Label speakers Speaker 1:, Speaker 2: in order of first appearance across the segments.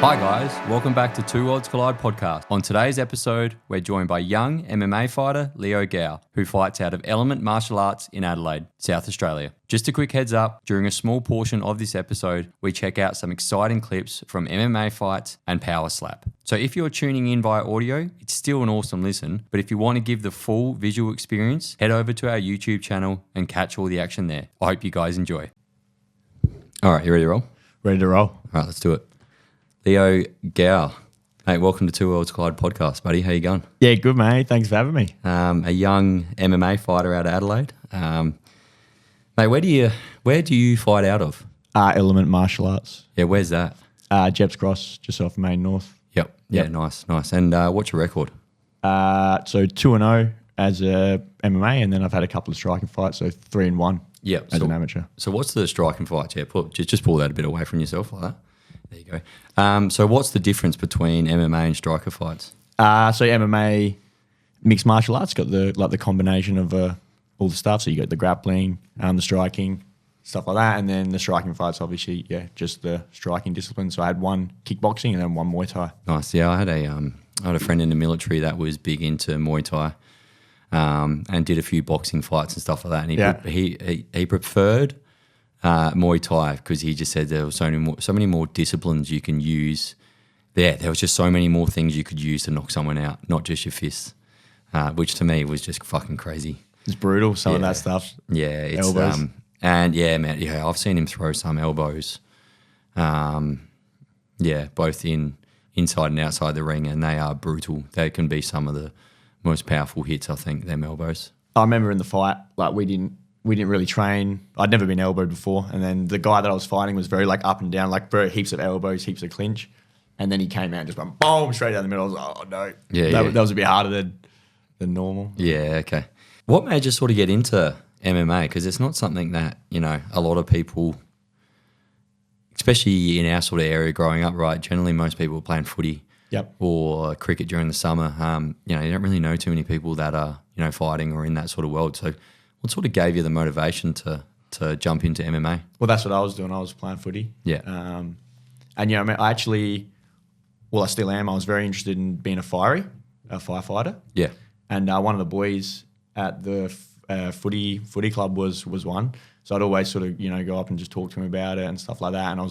Speaker 1: Hi guys, welcome back to Two Worlds Collide podcast. On today's episode, we're joined by young MMA fighter Leo Gao, who fights out of Element Martial Arts in Adelaide, South Australia. Just a quick heads up, during a small portion of this episode, we check out some exciting clips from MMA fights and Power Slap. So if you're tuning in via audio, it's still an awesome listen, but if you want to give the full visual experience, head over to our YouTube channel and catch all the action there. I hope you guys enjoy. All right, you ready to roll?
Speaker 2: Ready to roll.
Speaker 1: All right, let's do it. Leo Gao, mate, welcome to Two Worlds Collide podcast, buddy. How you going?
Speaker 2: Yeah, good, mate. Thanks for having me.
Speaker 1: A young MMA fighter out of Adelaide. Mate, where do you fight out of?
Speaker 2: Element Martial Arts.
Speaker 1: Yeah, where's that?
Speaker 2: Jeps Cross, just off Main North.
Speaker 1: Yep. Yeah, nice. And what's your record?
Speaker 2: So 2-0 as a MMA, and then I've had a couple of striking fights, so 3-1 as an amateur.
Speaker 1: So what's the striking fight? Yeah, just pull that a bit away from yourself like that. There you go. So what's the difference between MMA and striker fights?
Speaker 2: So MMA, mixed martial arts, got the combination of all the stuff. So you got the grappling, the striking, stuff like that, and then the striking fights, obviously, just the striking discipline. So I had one kickboxing and then one Muay Thai.
Speaker 1: Nice. Yeah, I had a friend in the military that was big into Muay Thai, and did a few boxing fights and stuff like that. And he preferred Muay Thai because he just said there were so many more disciplines you can use. There was just so many more things you could use to knock someone out, not just your fists, which to me was just fucking crazy.
Speaker 2: It's brutal, some of that stuff.
Speaker 1: Yeah, it's
Speaker 2: elbows.
Speaker 1: And yeah, man, yeah, I've seen him throw some elbows. Both inside and outside the ring, and they are brutal. They can be some of the most powerful hits, I think, them elbows.
Speaker 2: I remember in the fight, like we didn't really train. I'd never been elbowed before. And then the guy that I was fighting was very like up and down, like bro, heaps of elbows, heaps of clinch. And then he came out and just went boom, straight down the middle. I was like, oh no. That was a bit harder than normal.
Speaker 1: Yeah, okay. What made you sort of get into MMA? Because it's not something that, a lot of people, especially in our sort of area growing up, right? Generally most people are playing footy or cricket during the summer. You don't really know too many people that are, fighting or in that sort of world. So what sort of gave you the motivation to jump into MMA?
Speaker 2: Well, that's what I was doing. I was playing footy.
Speaker 1: Yeah.
Speaker 2: I still am. I was very interested in being a firefighter.
Speaker 1: Yeah. And
Speaker 2: one of the boys at the footy club was one. So I'd always sort of, go up and just talk to him about it and stuff like that. And I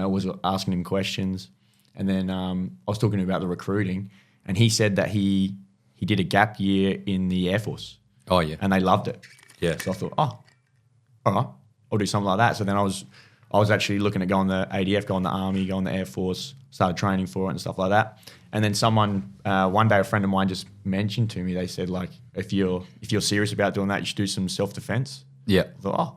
Speaker 2: was, asking him questions. And then I was talking to him about the recruiting, and he said that he did a gap year in the Air Force.
Speaker 1: Oh, yeah.
Speaker 2: And they loved it. Yeah. So I thought, all right, I'll do something like that. So then I was actually looking at going the ADF, going the Army, going the Air Force, started training for it and stuff like that. And then someone, one day a friend of mine just mentioned to me, they said, like, if you're serious about doing that, you should do some self-defense.
Speaker 1: Yeah.
Speaker 2: I thought,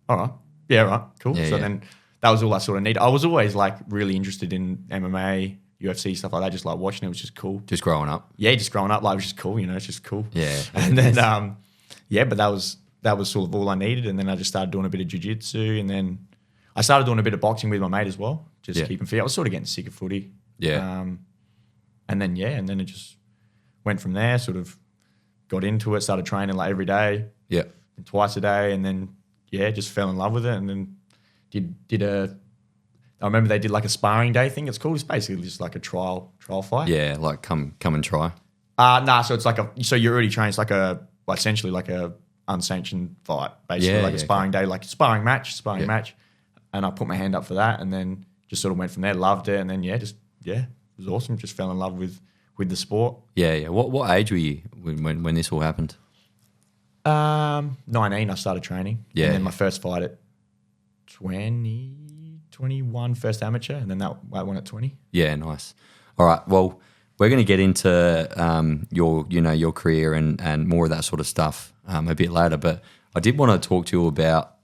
Speaker 2: all right. Yeah, right, cool.
Speaker 1: Yeah,
Speaker 2: then that was all I sort of needed. I was always like really interested in MMA, UFC, stuff like that, just like watching it was just cool.
Speaker 1: Just growing up?
Speaker 2: Yeah, just growing up, like it was just cool, it's just cool.
Speaker 1: Yeah.
Speaker 2: And then, but that was sort of all I needed. And then I just started doing a bit of jiu-jitsu, and then I started doing a bit of boxing with my mate as well, just keeping fit. I was sort of getting sick of footy.
Speaker 1: Yeah.
Speaker 2: And then it just went from there, sort of got into it, started training like every day.
Speaker 1: Yeah.
Speaker 2: And twice a day, and then, just fell in love with it, and then I remember they did like a sparring day thing. It's called. It's basically just like a trial fight.
Speaker 1: Yeah, like come and try.
Speaker 2: So it's like so you're already trained. It's like essentially like a unsanctioned fight, basically like a sparring day, like a sparring match. And I put my hand up for that, and then just sort of went from there. Loved it, and then it was awesome. Just fell in love with the sport.
Speaker 1: Yeah. What age were you when this all happened?
Speaker 2: 19, I started training.
Speaker 1: Yeah.
Speaker 2: And then my first fight at 21, first amateur, and then that went at 20.
Speaker 1: Yeah, nice. All right, well, we're going to get into your career and more of that sort of stuff a bit later, but I did want to talk to you about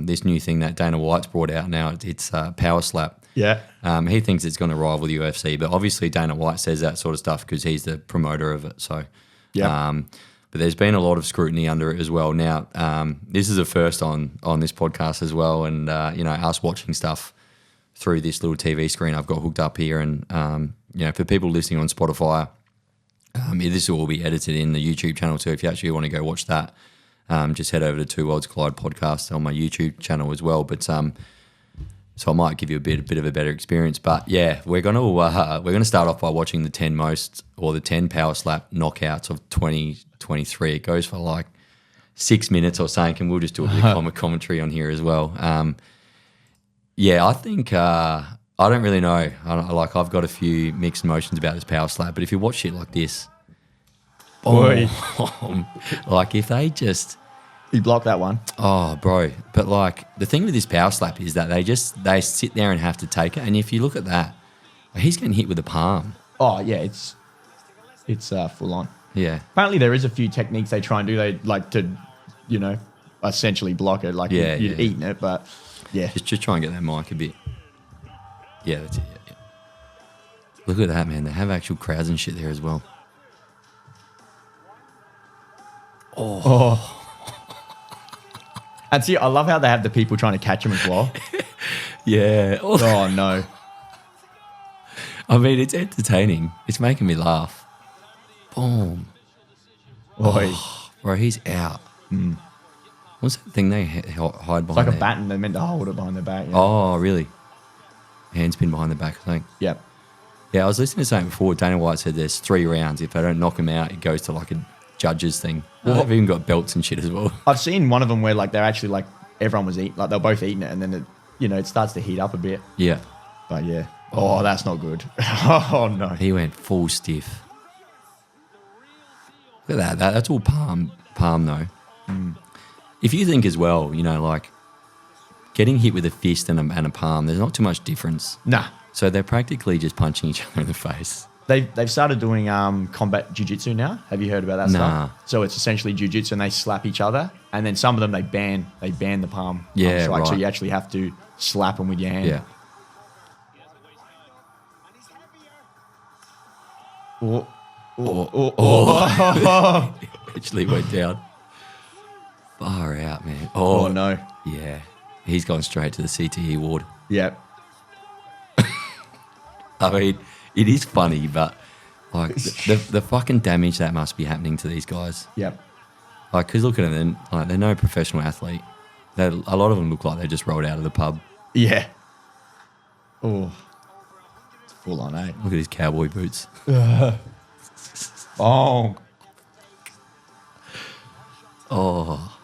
Speaker 1: this new thing that Dana White's brought out now. It's Power Slap.
Speaker 2: Yeah.
Speaker 1: He thinks it's going to rival the UFC, but obviously Dana White says that sort of stuff because he's the promoter of it. So, but there's been a lot of scrutiny under it as well. Now, this is a first on this podcast as well, and us watching stuff through this little TV screen I've got hooked up here, and for people listening on Spotify, this will all be edited in the YouTube channel too. If you actually want to go watch that, just head over to Two Worlds Collide podcast on my YouTube channel as well. But So I might give you a bit of a better experience. But yeah, we're gonna start off by watching the 10 power slap knockouts of 2023. It goes for like 6 minutes or something, and we'll just do a bit of commentary on here as well. I think I don't really know. I've got a few mixed emotions about this power slap, but if you watch shit like this, like if they just.
Speaker 2: He blocked that one.
Speaker 1: Oh, bro. But, like, the thing with this power slap is that they sit there and have to take it. And if you look at that, he's getting hit with the palm.
Speaker 2: Oh, yeah, it's full on.
Speaker 1: Yeah.
Speaker 2: Apparently there is a few techniques they try and do. They like to, essentially block it. Like you'd eaten it, but, yeah.
Speaker 1: Just try and get that mic a bit. Yeah, that's it. Yeah. Look at that, man. They have actual crowds and shit there as well.
Speaker 2: Oh. And see, I love how they have the people trying to catch him as well.
Speaker 1: Yeah.
Speaker 2: Oh, no.
Speaker 1: I mean, it's entertaining. It's making me laugh. Boom.
Speaker 2: Oh,
Speaker 1: bro, he's out. What's that thing they hide behind?
Speaker 2: It's like a baton. They're meant to hold it behind their back. Yeah.
Speaker 1: Oh, really? Handspin behind the back, I think.
Speaker 2: Yep.
Speaker 1: Yeah, I was listening to something before. Dana White said there's 3 rounds. If they don't knock him out, it goes to like a judges thing. They've even got belts and shit as well.
Speaker 2: I've seen one of them where like they're actually like everyone was eating, like they're both eating it, and then it starts to heat up a bit.
Speaker 1: Yeah.
Speaker 2: But yeah. Oh, that's not good. Oh no.
Speaker 1: He went full stiff. Look at that. That's all palm though. If you think as well, like getting hit with a fist and a palm, there's not too much difference.
Speaker 2: Nah.
Speaker 1: So they're practically just punching each other in the face.
Speaker 2: They've started doing combat jiu-jitsu now. Have you heard about that
Speaker 1: Nah.
Speaker 2: stuff? So it's essentially jiu-jitsu and they slap each other, and then some of them they ban the palm.
Speaker 1: Yeah,
Speaker 2: strike,
Speaker 1: right.
Speaker 2: So you actually have to slap them with your hand.
Speaker 1: Yeah. Actually went down. Far out, man.
Speaker 2: Oh no.
Speaker 1: Yeah. He's gone straight to the CTE ward.
Speaker 2: Yep.
Speaker 1: I mean, it is funny, but like the fucking damage that must be happening to these guys.
Speaker 2: Yep.
Speaker 1: Like, because look at them, they're no professional athlete. A lot of them look like they just rolled out of the pub.
Speaker 2: Yeah. Oh. It's full on, eh?
Speaker 1: Look at his cowboy boots.
Speaker 2: Oh.
Speaker 1: Oh.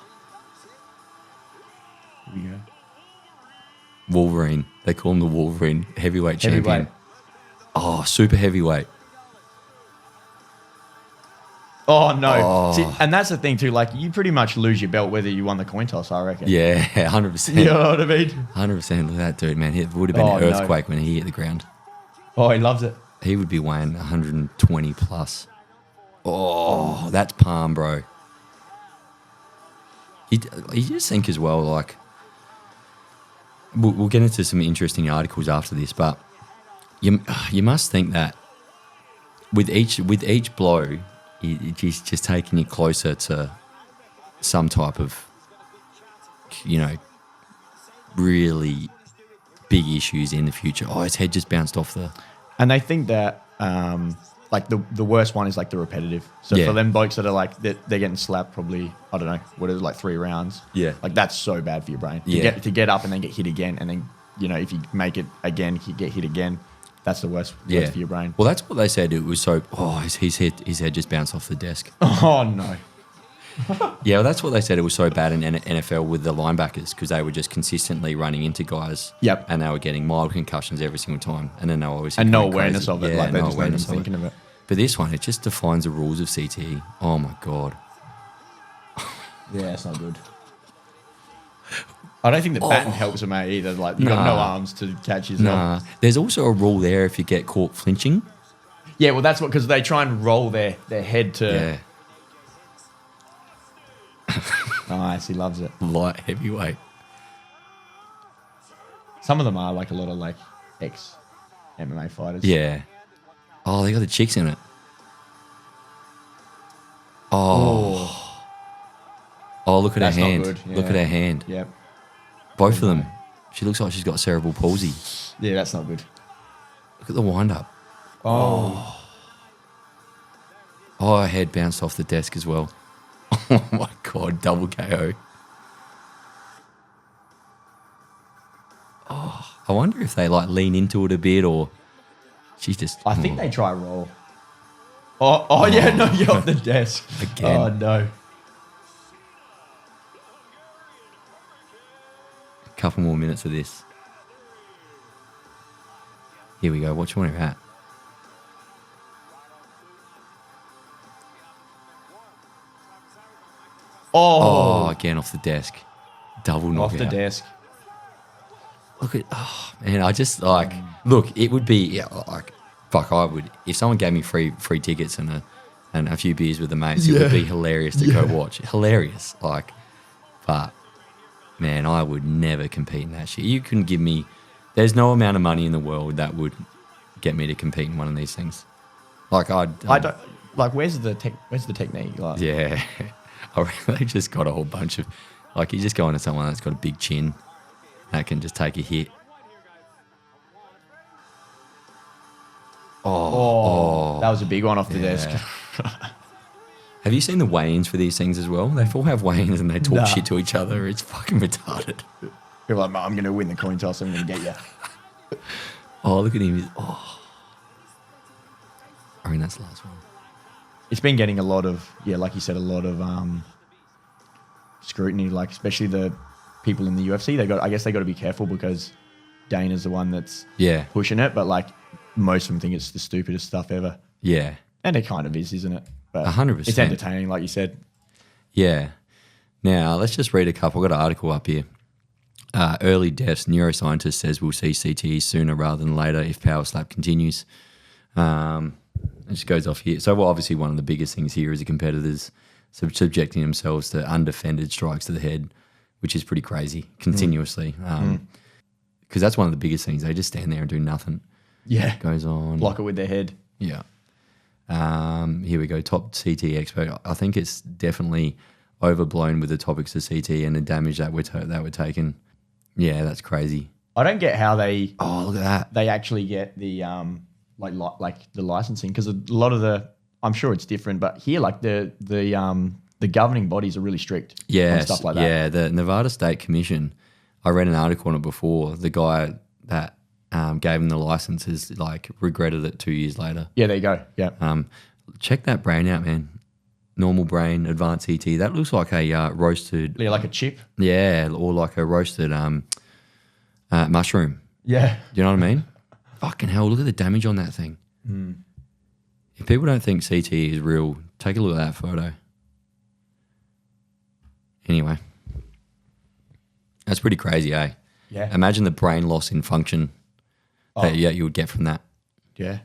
Speaker 2: Here we go.
Speaker 1: Wolverine. They call him the Wolverine heavyweight champion. Oh, super heavyweight.
Speaker 2: Oh, no.
Speaker 1: Oh.
Speaker 2: See, and that's the thing, too. Like, you pretty much lose your belt whether you won the coin toss, I reckon.
Speaker 1: Yeah, 100%.
Speaker 2: You know what I mean?
Speaker 1: 100%. Look at that dude, man. It would have been an earthquake when he hit the ground.
Speaker 2: Oh, he loves it.
Speaker 1: He would be weighing 120 plus. Oh, that's palm, bro. You just think as well, like, we'll get into some interesting articles after this, but you must think that with each blow, he's just taking you closer to some type of, really big issues in the future. Oh, his head just bounced off the...
Speaker 2: And they think that, like, the worst one is, like, the repetitive. So
Speaker 1: Yeah.
Speaker 2: for them blokes that are, like, they're getting slapped probably, I don't know, what is it, like 3 rounds?
Speaker 1: Yeah.
Speaker 2: Like, that's so bad for your brain.
Speaker 1: Yeah.
Speaker 2: To get up and then get hit again, and then, if you make it again, you get hit again, that's the worst for your brain.
Speaker 1: Well, that's what they said. It was so... Oh, his head just bounced off the desk.
Speaker 2: Oh, no.
Speaker 1: Yeah, well, that's what they said. It was so bad in NFL with the linebackers because they were just consistently running into guys.
Speaker 2: Yep.
Speaker 1: And they were getting mild concussions every single time. And then they were obviously...
Speaker 2: And no
Speaker 1: going
Speaker 2: awareness
Speaker 1: crazy.
Speaker 2: of it.
Speaker 1: Yeah,
Speaker 2: Like, they're
Speaker 1: no
Speaker 2: just not even
Speaker 1: awareness of
Speaker 2: thinking of it.
Speaker 1: But this one, it just defines the rules of CTE. Oh, my God.
Speaker 2: Yeah, it's not good. I don't think the baton helps him out either. Like, you've got no arms to catch yourself.
Speaker 1: Nah. There's also a rule there if you get caught flinching.
Speaker 2: Yeah, well, that's what, because they try and roll their head to...
Speaker 1: Yeah.
Speaker 2: Nice, he loves it.
Speaker 1: Light heavyweight.
Speaker 2: Some of them are like a lot of like ex-MMA fighters.
Speaker 1: Yeah. Oh, they got the chicks in it. Oh. Oh, look at
Speaker 2: That's
Speaker 1: her
Speaker 2: not
Speaker 1: hand.
Speaker 2: good,
Speaker 1: Look
Speaker 2: yeah.
Speaker 1: at her hand.
Speaker 2: Yep.
Speaker 1: Both of them. She looks like she's got cerebral palsy.
Speaker 2: Yeah, that's not good.
Speaker 1: Look at the wind-up.
Speaker 2: Oh.
Speaker 1: Oh, her head bounced off the desk as well. Oh, my God. Double KO. Oh. I wonder if they like lean into it a bit or she's just.
Speaker 2: I think they try roll. Oh yeah, no, you're off the desk.
Speaker 1: Again.
Speaker 2: Oh, no.
Speaker 1: A couple more minutes of this. Here we go. Watch where we're at. Oh, again off the desk. Double knockout.
Speaker 2: Off the desk.
Speaker 1: Look at, man, I just like, look, it would be, like, fuck, I would, if someone gave me free tickets and a few beers with the mates, it would be hilarious to go watch. Hilarious. Like, but, man, I would never compete in that shit. You couldn't give me, there's no amount of money in the world that would get me to compete in one of these things. Like, I don't,
Speaker 2: like, where's the technique? Like,
Speaker 1: yeah. They just got a whole bunch of, like, you just go into someone that's got a big chin that can just take a hit.
Speaker 2: That was a big one off the desk.
Speaker 1: Have you seen the weigh-ins for these things as well? They all have weigh-ins and they talk shit to each other. It's fucking retarded.
Speaker 2: People are like, I'm going to win the coin toss. I'm going to get you.
Speaker 1: Oh, look at him. I mean, that's the last one.
Speaker 2: It's been getting a lot of, like you said, a lot of scrutiny, like especially the people in the UFC. I guess they got to be careful because Dana's the one that's pushing it, but like most of them think it's the stupidest stuff ever.
Speaker 1: Yeah.
Speaker 2: And it kind of is, isn't it? But
Speaker 1: 100%.
Speaker 2: It's entertaining, like you said.
Speaker 1: Yeah. Now, let's just read a couple. I've got an article up here. Early deaths. Neuroscientist says we'll see CTE sooner rather than later if power slap continues. It just goes off here. So, obviously, one of the biggest things here is the competitors subjecting themselves to undefended strikes to the head, which is pretty crazy, continuously. Because that's one of the biggest things. They just stand there and do nothing.
Speaker 2: Yeah.
Speaker 1: Goes on.
Speaker 2: Block it with their head.
Speaker 1: Yeah. Here we go. Top CT expert. I think it's definitely overblown with the topics of CT and the damage that we're taking. Yeah, that's crazy.
Speaker 2: I don't get how they.
Speaker 1: Oh, look at that.
Speaker 2: They actually get the like the licensing, because a lot of the, I'm sure it's different, but here like the governing bodies are really strict.
Speaker 1: Yeah,
Speaker 2: on stuff like that.
Speaker 1: Yeah, the Nevada State Commission. I read an article on it before. The guy that gave him the license is like regretted it 2 years later.
Speaker 2: Yeah, there you go. Yeah.
Speaker 1: Check that brain out, man. Normal brain, advanced CT. That looks like a roasted.
Speaker 2: Yeah, like a chip.
Speaker 1: Yeah, or like a roasted mushroom.
Speaker 2: Yeah.
Speaker 1: Do you know what I mean? Fucking hell, look at the damage on that thing. If people don't think CT is real, take a look at that photo. Anyway. That's pretty crazy, eh?
Speaker 2: Yeah.
Speaker 1: Imagine the brain loss in function that you would get from that.
Speaker 2: Yeah.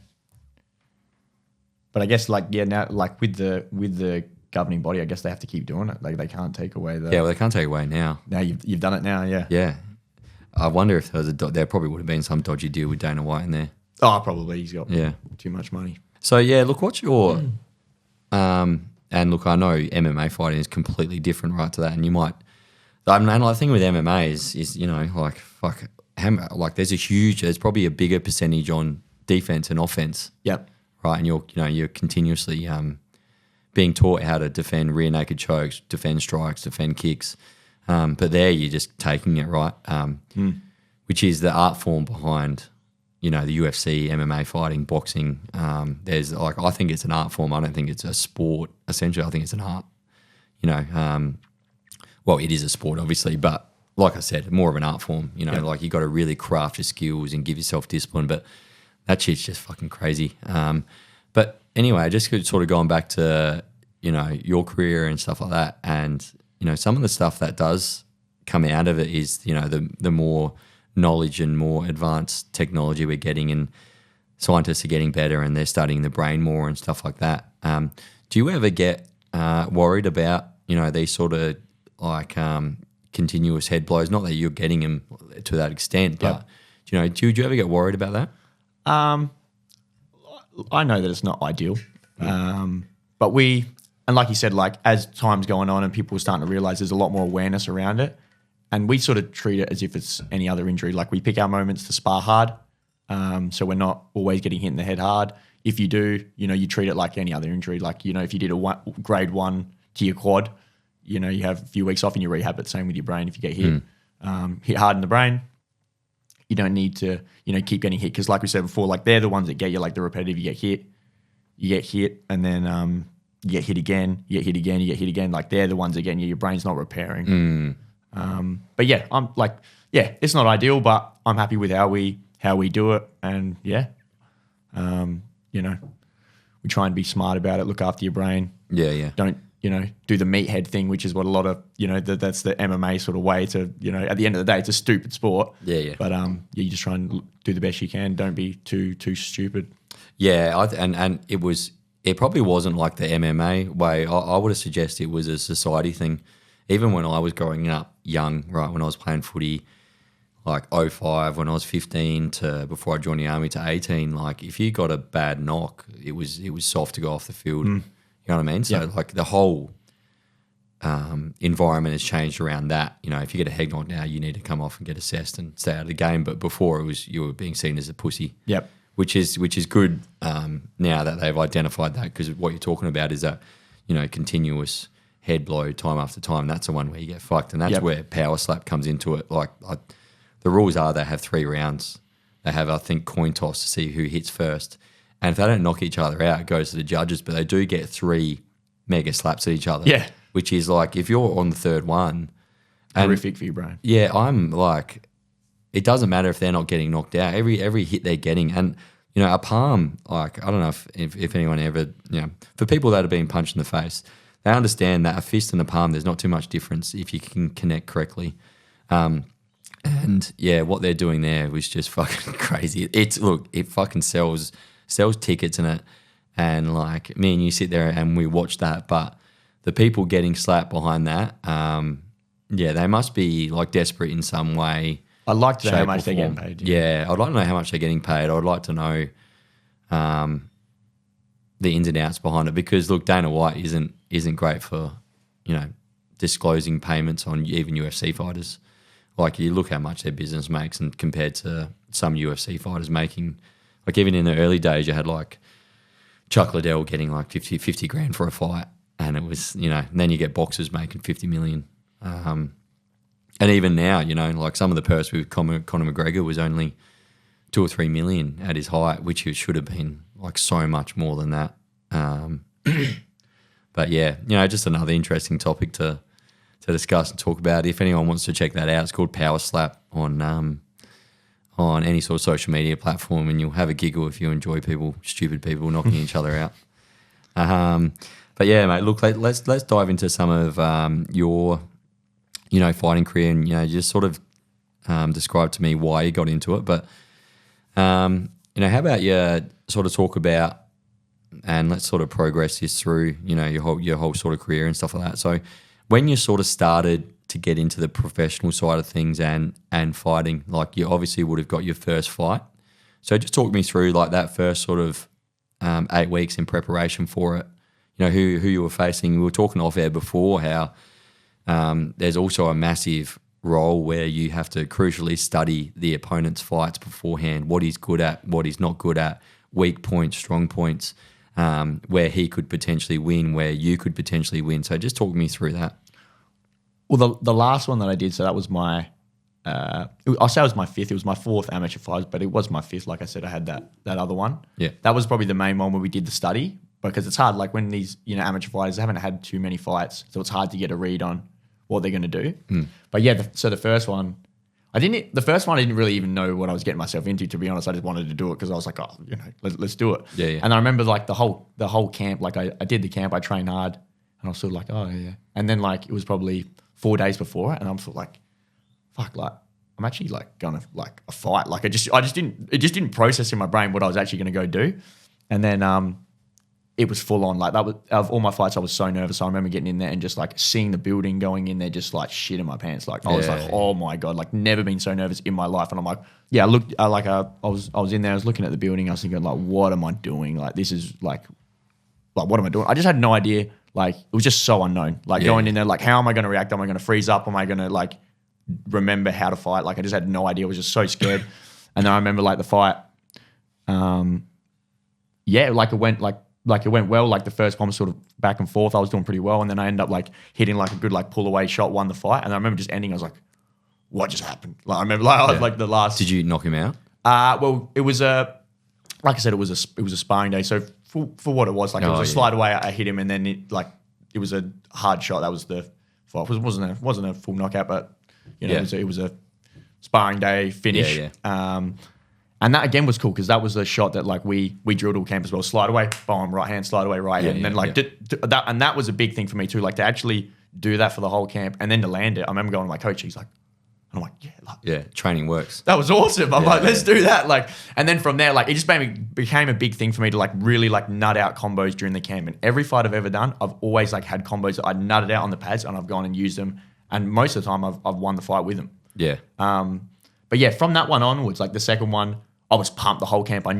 Speaker 2: But I guess now with the governing body, I guess they have to keep doing it. Like they can't take away the.
Speaker 1: Yeah, well, they can't take away now.
Speaker 2: Now you've done it now, yeah.
Speaker 1: Yeah. I wonder if there probably would have been some dodgy deal with Dana White in there.
Speaker 2: Oh, probably. He's got too much money.
Speaker 1: So, yeah, look, what's your... and look, I know MMA fighting is completely different, right, to that. And you might... I mean, the thing with MMA is you know, like, fuck... There's probably a bigger percentage on defense and offense.
Speaker 2: Yep.
Speaker 1: Right, and you're continuously being taught how to defend rear naked chokes, defend strikes, defend kicks. But there you're just taking it, right? Which is the art form behind, the UFC, MMA fighting, boxing. There's I think it's an art form. I don't think it's a sport. Essentially, I think it's an art. Well, it is a sport, obviously, but like I said, more of an art form. Like you got to really craft your skills and give yourself discipline. But that shit's just fucking crazy. But anyway, just sort of going back to your career and stuff like that, and some of the stuff that does come out of it is, the more knowledge and more advanced technology we're getting, and scientists are getting better and they're studying the brain more and stuff like that. Do you ever get worried about, these sort of continuous head blows? Not that you're getting them to that extent, but, do you ever get worried about that?
Speaker 2: I know that it's not ideal, but and like you said, as time's going on and people are starting to realize there's a lot more awareness around it, and we sort of treat it as if it's any other injury. Like we pick our moments to spar hard, so we're not always getting hit in the head hard. If you do, you treat it like any other injury. Like, if you did a grade 1 to your quad, you have a few weeks off and you rehab it. Same with your brain. If you get hit, hit hard in the brain, you don't need to, keep getting hit. Because like we said before, like they're the ones that get you, like the repetitive, you get hit, and then you get hit again, you get hit again, you get hit again. Like they're the ones that get you. Your brain's not repairing. But yeah, I'm like, yeah, it's not ideal, but I'm happy with how we do it. And yeah, we try and be smart about it, look after your brain.
Speaker 1: Yeah.
Speaker 2: Don't, do the meathead thing, which is what a lot of, that's the MMA sort of way to, at the end of the day, it's a stupid sport.
Speaker 1: Yeah.
Speaker 2: But you just try and do the best you can. Don't be too stupid.
Speaker 1: Yeah, and it probably wasn't like the MMA way. I would have suggested it was a society thing. Even when I was growing up young, right, when I was playing footy, like 05, when I was 15 to before I joined the army to 18, like if you got a bad knock, it was soft to go off the field. You know what I mean? So like the whole environment has changed around that. If you get a head knock now, you need to come off and get assessed and stay out of the game. But before it was you were being seen as a pussy.
Speaker 2: Yep.
Speaker 1: Which is good now that they've identified that, because what you're talking about is that continuous head blow time after time. That's the one where you get fucked, and that's where power slap comes into it. Like the rules are they have 3 rounds. They have, I think, coin toss to see who hits first. And if they don't knock each other out, it goes to the judges. But they do get 3 mega slaps at each other.
Speaker 2: Yeah.
Speaker 1: Which is like, if you're on the third one.
Speaker 2: Horrific for your brain.
Speaker 1: Yeah, I'm like, it doesn't matter if they're not getting knocked out. Every hit they're getting. And, a palm, like, I don't know if anyone ever, for people that have been punched in the face, they understand that a fist and a palm, there's not too much difference if you can connect correctly. And yeah, what they're doing there was just fucking crazy. It fucking sells tickets in it, and like me and you sit there and we watch that. But the people getting slapped behind that, they must be like desperate in some way.
Speaker 2: I'd like to know how much they're getting paid.
Speaker 1: Yeah, I'd like to know how much they're getting paid. I'd like to know the ins and outs behind it, because look, Dana White isn't great for disclosing payments on even UFC fighters. Like, you look how much their business makes, and compared to some UFC fighters making, like even in the early days, you had like Chuck Liddell getting like 50 grand for a fight, and it was, and then you get boxers making 50 million. And even now, like some of the purse with Conor McGregor was only 2 or 3 million at his height, which it should have been like so much more than that. But yeah, just another interesting topic to discuss and talk about. If anyone wants to check that out, it's called Power Slap on any sort of social media platform, and you'll have a giggle if you enjoy stupid people knocking each other out. But yeah, mate, look, let's dive into some of your fighting career, and just sort of describe to me why you got into it. But how about you sort of talk about, and let's sort of progress this through your whole sort of career and stuff like that. So when you sort of started to get into the professional side of things and fighting, like you obviously would have got your first fight. So just talk me through like that first sort of 8 weeks in preparation for it. Who you were facing. We were talking off air before how there's also a massive role where you have to crucially study the opponent's fights beforehand, what he's good at, what he's not good at, weak points, strong points, where he could potentially win, where you could potentially win. So just talk me through that.
Speaker 2: Well, the last one that I did, so that was my, I'll say it was my 5th. It was my 4th amateur fight, but it was my 5th. Like I said, I had that other one.
Speaker 1: Yeah.
Speaker 2: That was probably the main one where we did the study, because it's hard. Like when these, amateur fighters, they haven't had too many fights, so it's hard to get a read on what they're going to do. But yeah, so the first one, I didn't really even know what I was getting myself into, to be honest. I just wanted to do it because I was like, let's do it.
Speaker 1: Yeah.
Speaker 2: And I remember like the whole camp, like I did the camp, I trained hard, and I was sort of like, oh yeah. And then like it was probably 4 days before it, and I'm sort of like, fuck, like I'm actually like going to like a fight. Like it just didn't process in my brain what I was actually going to go do. And then it was full on. Like that was, of all my fights, I was so nervous. I remember getting in there and just like seeing the building, going in there, just like shit in my pants. Like I was like, oh my God, like never been so nervous in my life. And I'm like, yeah, I was in there, I was looking at the building. I was thinking like, what am I doing? Like this is like what am I doing? I just had no idea. Like it was just so unknown. Like going in there, like how am I going to react? Am I going to freeze up? Am I going to like remember how to fight? Like I just had no idea. I was just so scared. And then I remember like the fight. It went well. Like the first one was sort of back and forth. I was doing pretty well, and then I ended up like hitting like a good like pull away shot, won the fight. And I remember just ending. I was like, what just happened? Like I remember, like I was like the last.
Speaker 1: Did you knock him out?
Speaker 2: Well, it was like I said, it was a sparring day. So for what it was, like it was a slide away. I hit him, and then it was a hard shot. That was the fight. It wasn't a full knockout, but it was a sparring day finish. And that again was cool because that was a shot that like we drilled all camp as well. Slide away, bomb, right hand, slide away, right hand, and then like that, and that was a big thing for me too. Like to actually do that for the whole camp and then to land it. I remember going to my coach. He's like, I'm like,
Speaker 1: training works.
Speaker 2: That was awesome. I'm like, let's do that. Like, and then from there, like it just became a big thing for me to like really like nut out combos during the camp. And every fight I've ever done, I've always like had combos that I nutted out on the pads and I've gone and used them. And most of the time, I've won the fight with them.
Speaker 1: Yeah.
Speaker 2: But yeah, from that one onwards, like the second one, I was pumped the whole camp. I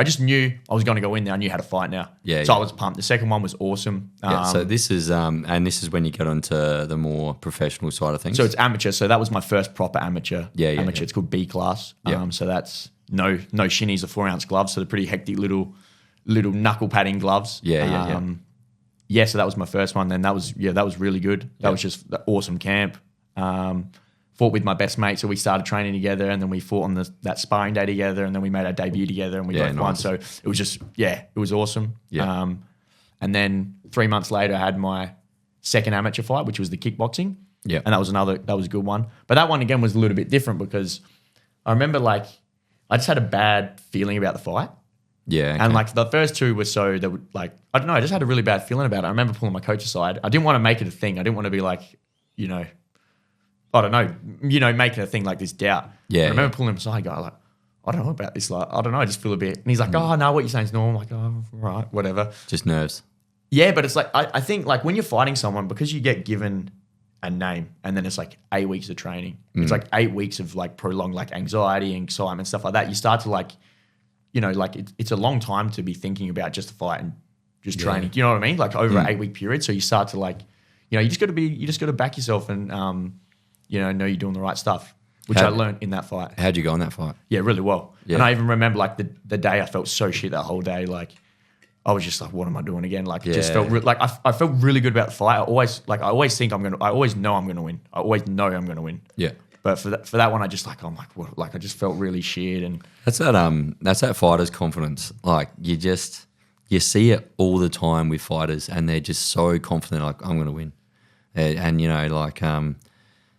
Speaker 2: just knew I was going to go in there. I knew how to fight now. So I was pumped. The second one was awesome.
Speaker 1: So this is when you get onto the more professional side of things.
Speaker 2: So it's amateur. So that was my first proper amateur. Amateur. It's called B class. So that's no shinnies or 4-ounce gloves. So they're pretty hectic little knuckle padding gloves. So that was my first one. Then that was really good. That was just an awesome camp. Fought with my best mate, so we started training together, and then we fought on that sparring day together, and then we made our debut together, and we both won. So it was just, it was awesome. And then 3 months later, I had my second amateur fight, which was the kickboxing. And that was a good one. But that one again was a little bit different because I remember like I just had a bad feeling about the fight. And like the first two were so that would like, I don't know, I just had a really bad feeling about it. I remember pulling my coach aside. I didn't want to make it a thing. I didn't want to be like, I don't know, making a thing like this doubt. I remember pulling him aside, going like, I don't know about this. Like, I don't know, I just feel a bit. And he's like, oh, no, what you're saying is normal. I'm like, oh, right, whatever.
Speaker 1: Just nerves.
Speaker 2: Yeah, but it's like, I think like when you're fighting someone, because you get given a name and then it's like 8 weeks of training. It's like 8 weeks of like prolonged like anxiety and excitement, stuff like that. You start to like, like it's a long time to be thinking about just the fight and just training. Do you know what I mean? Like over an 8 week period. So you start to like, you just got to back yourself and, know you're doing the right stuff, which I learned in that fight.
Speaker 1: How'd you go in that fight?
Speaker 2: Yeah, really well. And I even remember like the day I felt so shit that whole day. Like I was just like, what am I doing again? Like it just felt like I felt really good about the fight. I always know I'm going to win. I always know I'm going to win.
Speaker 1: Yeah.
Speaker 2: But for that one, I just like, I'm like, what? Like I just felt really shit. And
Speaker 1: that's that fighter's confidence. Like you see it all the time with fighters and they're just so confident, like I'm going to win. And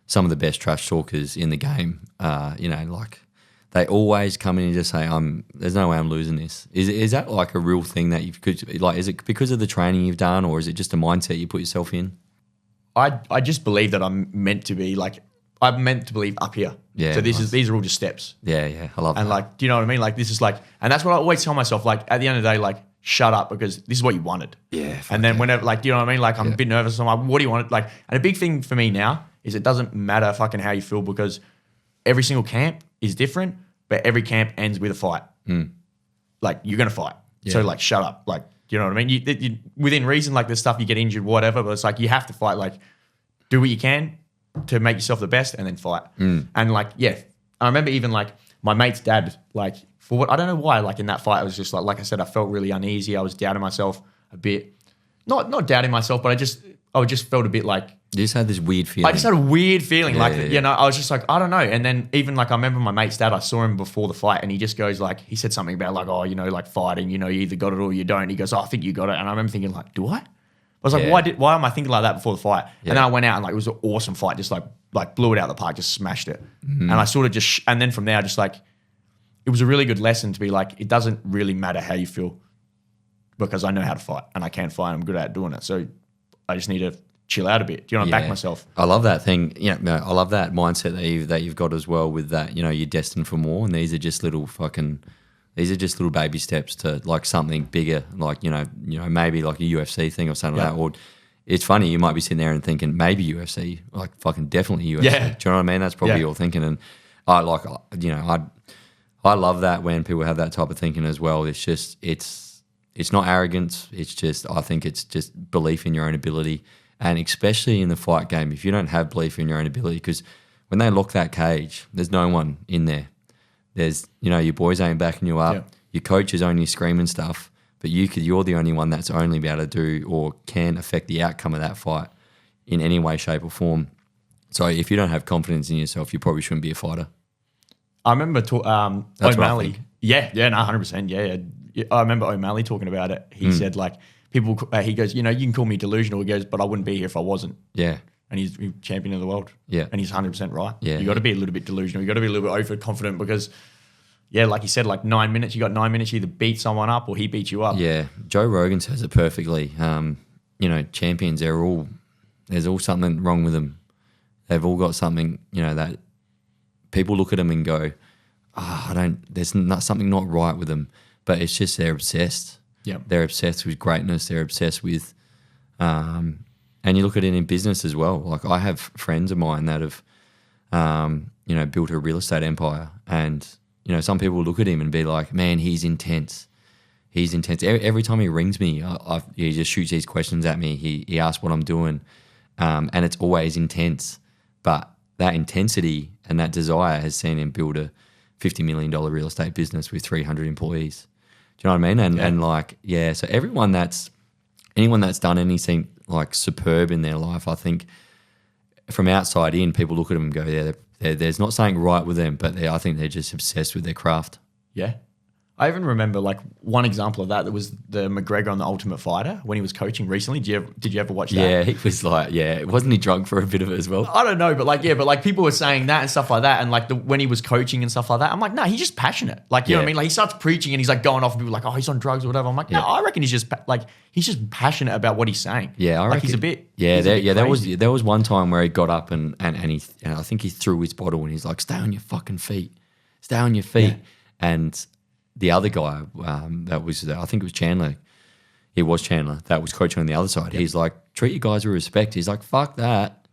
Speaker 1: some of the best trash talkers in the game, like they always come in and just say, there's no way I'm losing this. Is that like a real thing that you could, like, is it because of the training you've done or is it just a mindset you put yourself in?
Speaker 2: I just believe that I'm meant to believe up here.
Speaker 1: Yeah.
Speaker 2: So these are all just steps.
Speaker 1: Yeah. I love that.
Speaker 2: And like, do you know what I mean? Like this is like, and that's what I always tell myself, like at the end of the day, like shut up because this is what you wanted.
Speaker 1: Yeah.
Speaker 2: And then whenever, like, do you know what I mean? Like I'm a bit nervous. I'm like, what do you want? Like, and a big thing for me now is it doesn't matter fucking how you feel because every single camp is different, but every camp ends with a fight. Like you're going to fight. Yeah. So like, shut up. Like, do you know what I mean? You, within reason, like there's stuff you get injured, whatever, but it's like, you have to fight. Like do what you can to make yourself the best and then fight. And like, I remember even like my mate's dad, like for what, I don't know why, like in that fight, I was just like I said, I felt really uneasy. I was doubting myself a bit, not doubting myself, but I just felt a bit like,
Speaker 1: you just had this weird feeling.
Speaker 2: I just had a weird feeling. I was just like, I don't know. And then even like, I remember my mate's dad, I saw him before the fight and he just goes like, he said something about like, oh, like fighting, you either got it or you don't. He goes, oh, I think you got it. And I remember thinking like, do I? I was like, why am I thinking like that before the fight? And then I went out and like, it was an awesome fight. Just like blew it out of the park, just smashed it. And I sort of and then from there, I just like, it was a really good lesson to be like, it doesn't really matter how you feel because I know how to fight and I can fight. I'm good at doing it. So I just need to chill out a bit. Do you want to back myself?
Speaker 1: I love that thing. I love that mindset that you've got as well with that, you're destined for more. And these are just little baby steps to like something bigger, like, maybe like a UFC thing or something like that. Or it's funny, you might be sitting there and thinking maybe UFC, like fucking definitely UFC. Yeah. Do you know what I mean? That's probably your thinking. And I love that when people have that type of thinking as well. It's just, it's not arrogance. It's just, I think it's just belief in your own ability. And especially in the fight game, if you don't have belief in your own ability, because when they lock that cage, there's no one in there. There's, your boys ain't backing you up. Yeah. Your coach is only screaming stuff, but you're the only one that's only be able to do or can affect the outcome of that fight in any way, shape or form. So if you don't have confidence in yourself, you probably shouldn't be a fighter.
Speaker 2: I remember
Speaker 1: That's what I
Speaker 2: O'Malley.
Speaker 1: think.
Speaker 2: Yeah, no, 100%. Yeah. I remember O'Malley talking about it. He said like people. He goes, you can call me delusional. He goes, but I wouldn't be here if I wasn't.
Speaker 1: Yeah.
Speaker 2: And he's champion of the world.
Speaker 1: Yeah.
Speaker 2: And he's 100% right.
Speaker 1: Yeah.
Speaker 2: You got to be a little bit delusional. You got to be a little bit overconfident because, like you said, like 9 minutes. You got 9 minutes. You either beat someone up or he beats you up.
Speaker 1: Yeah. Joe Rogan says it perfectly. Champions, there's all something wrong with them. They've all got something, that people look at them and go, there's something not right with them. But it's just they're obsessed.
Speaker 2: Yeah.
Speaker 1: They're obsessed with greatness. They're obsessed with, and you look at it in business as well. Like I have friends of mine that have, built a real estate empire. And, some people look at him and be like, man, he's intense. He's intense. Every time he rings me, he just shoots these questions at me. He asks what I'm doing. And it's always intense. But that intensity and that desire has seen him build a $50 million real estate business with 300 employees. Do you know what I mean? And so anyone that's done anything like superb in their life, I think from outside in, people look at them and go, there's not something right with them, but I think they're just obsessed with their craft.
Speaker 2: Yeah. I even remember like one example of that was the McGregor on The Ultimate Fighter when he was coaching recently. Did you ever watch that?
Speaker 1: Yeah, he was like, wasn't he drunk for a bit of it as well?
Speaker 2: I don't know, but people were saying that and stuff like that, and like when he was coaching and stuff like that, I'm like, no, he's just passionate. Like, you know what I mean? Like he starts preaching and he's like going off and people are like, oh, he's on drugs or whatever. I'm like, no, I reckon he's just passionate about what he's saying.
Speaker 1: Yeah, I reckon
Speaker 2: he's a bit.
Speaker 1: There was one time where he got up and I think he threw his bottle and he's like, stay on your fucking feet, stay on your feet, and the other guy, that was, I think it was Chandler. It was Chandler that was coaching on the other side. Yep. He's like, treat you guys with respect. He's like, fuck that.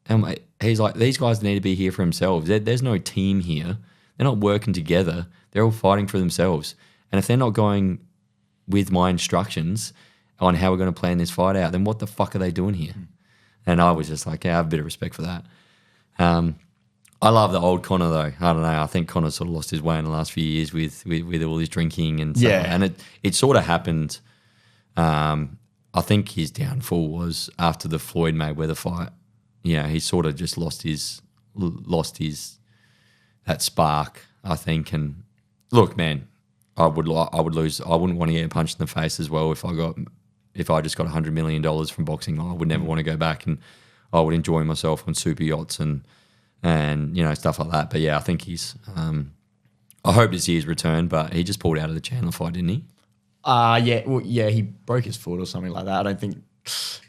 Speaker 1: And he's like, these guys need to be here for themselves. There's no team here. They're not working together. They're all fighting for themselves. And if they're not going with my instructions on how we're going to plan this fight out, then what the fuck are they doing here? And I was just like, I have a bit of respect for that. I love the old Conor though. I don't know. I think Conor sort of lost his way in the last few years with all his drinking and stuff.
Speaker 2: Yeah.
Speaker 1: And it sort of happened. I think his downfall was after the Floyd Mayweather fight. He sort of just lost his that spark, I think. And look, man, I would lose. I wouldn't want to get a punch in the face as well if I just got $100 million from boxing. I would never want to go back, and I would enjoy myself on super yachts and stuff like that. But yeah, I think he's. I hope to see his return, but he just pulled out of the Chandler fight, didn't he?
Speaker 2: He broke his foot or something like that. I don't think.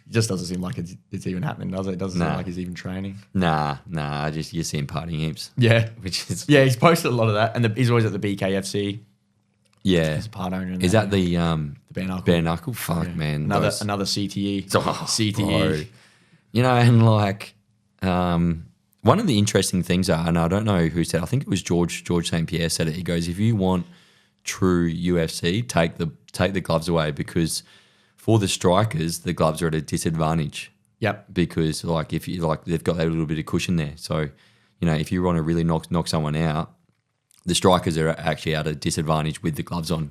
Speaker 2: It just doesn't seem like it's even happening, does it? It doesn't seem like he's even training.
Speaker 1: Nah. Just you see him partying heaps.
Speaker 2: Yeah, he's posted a lot of that, and he's always at the BKFC.
Speaker 1: Yeah,
Speaker 2: he's a part owner.
Speaker 1: Is that the
Speaker 2: bare knuckle?
Speaker 1: Bare knuckle. Fuck, man.
Speaker 2: Another CTE. CTE.
Speaker 1: Bro. And like, one of the interesting things are, and I don't know who said, I think it was George St. Pierre said it. He goes, if you want true UFC, take the gloves away, because for the strikers, the gloves are at a disadvantage.
Speaker 2: Yep.
Speaker 1: Because like if you they've got that little bit of cushion there. So, if you want to really knock someone out, the strikers are actually at a disadvantage with the gloves on.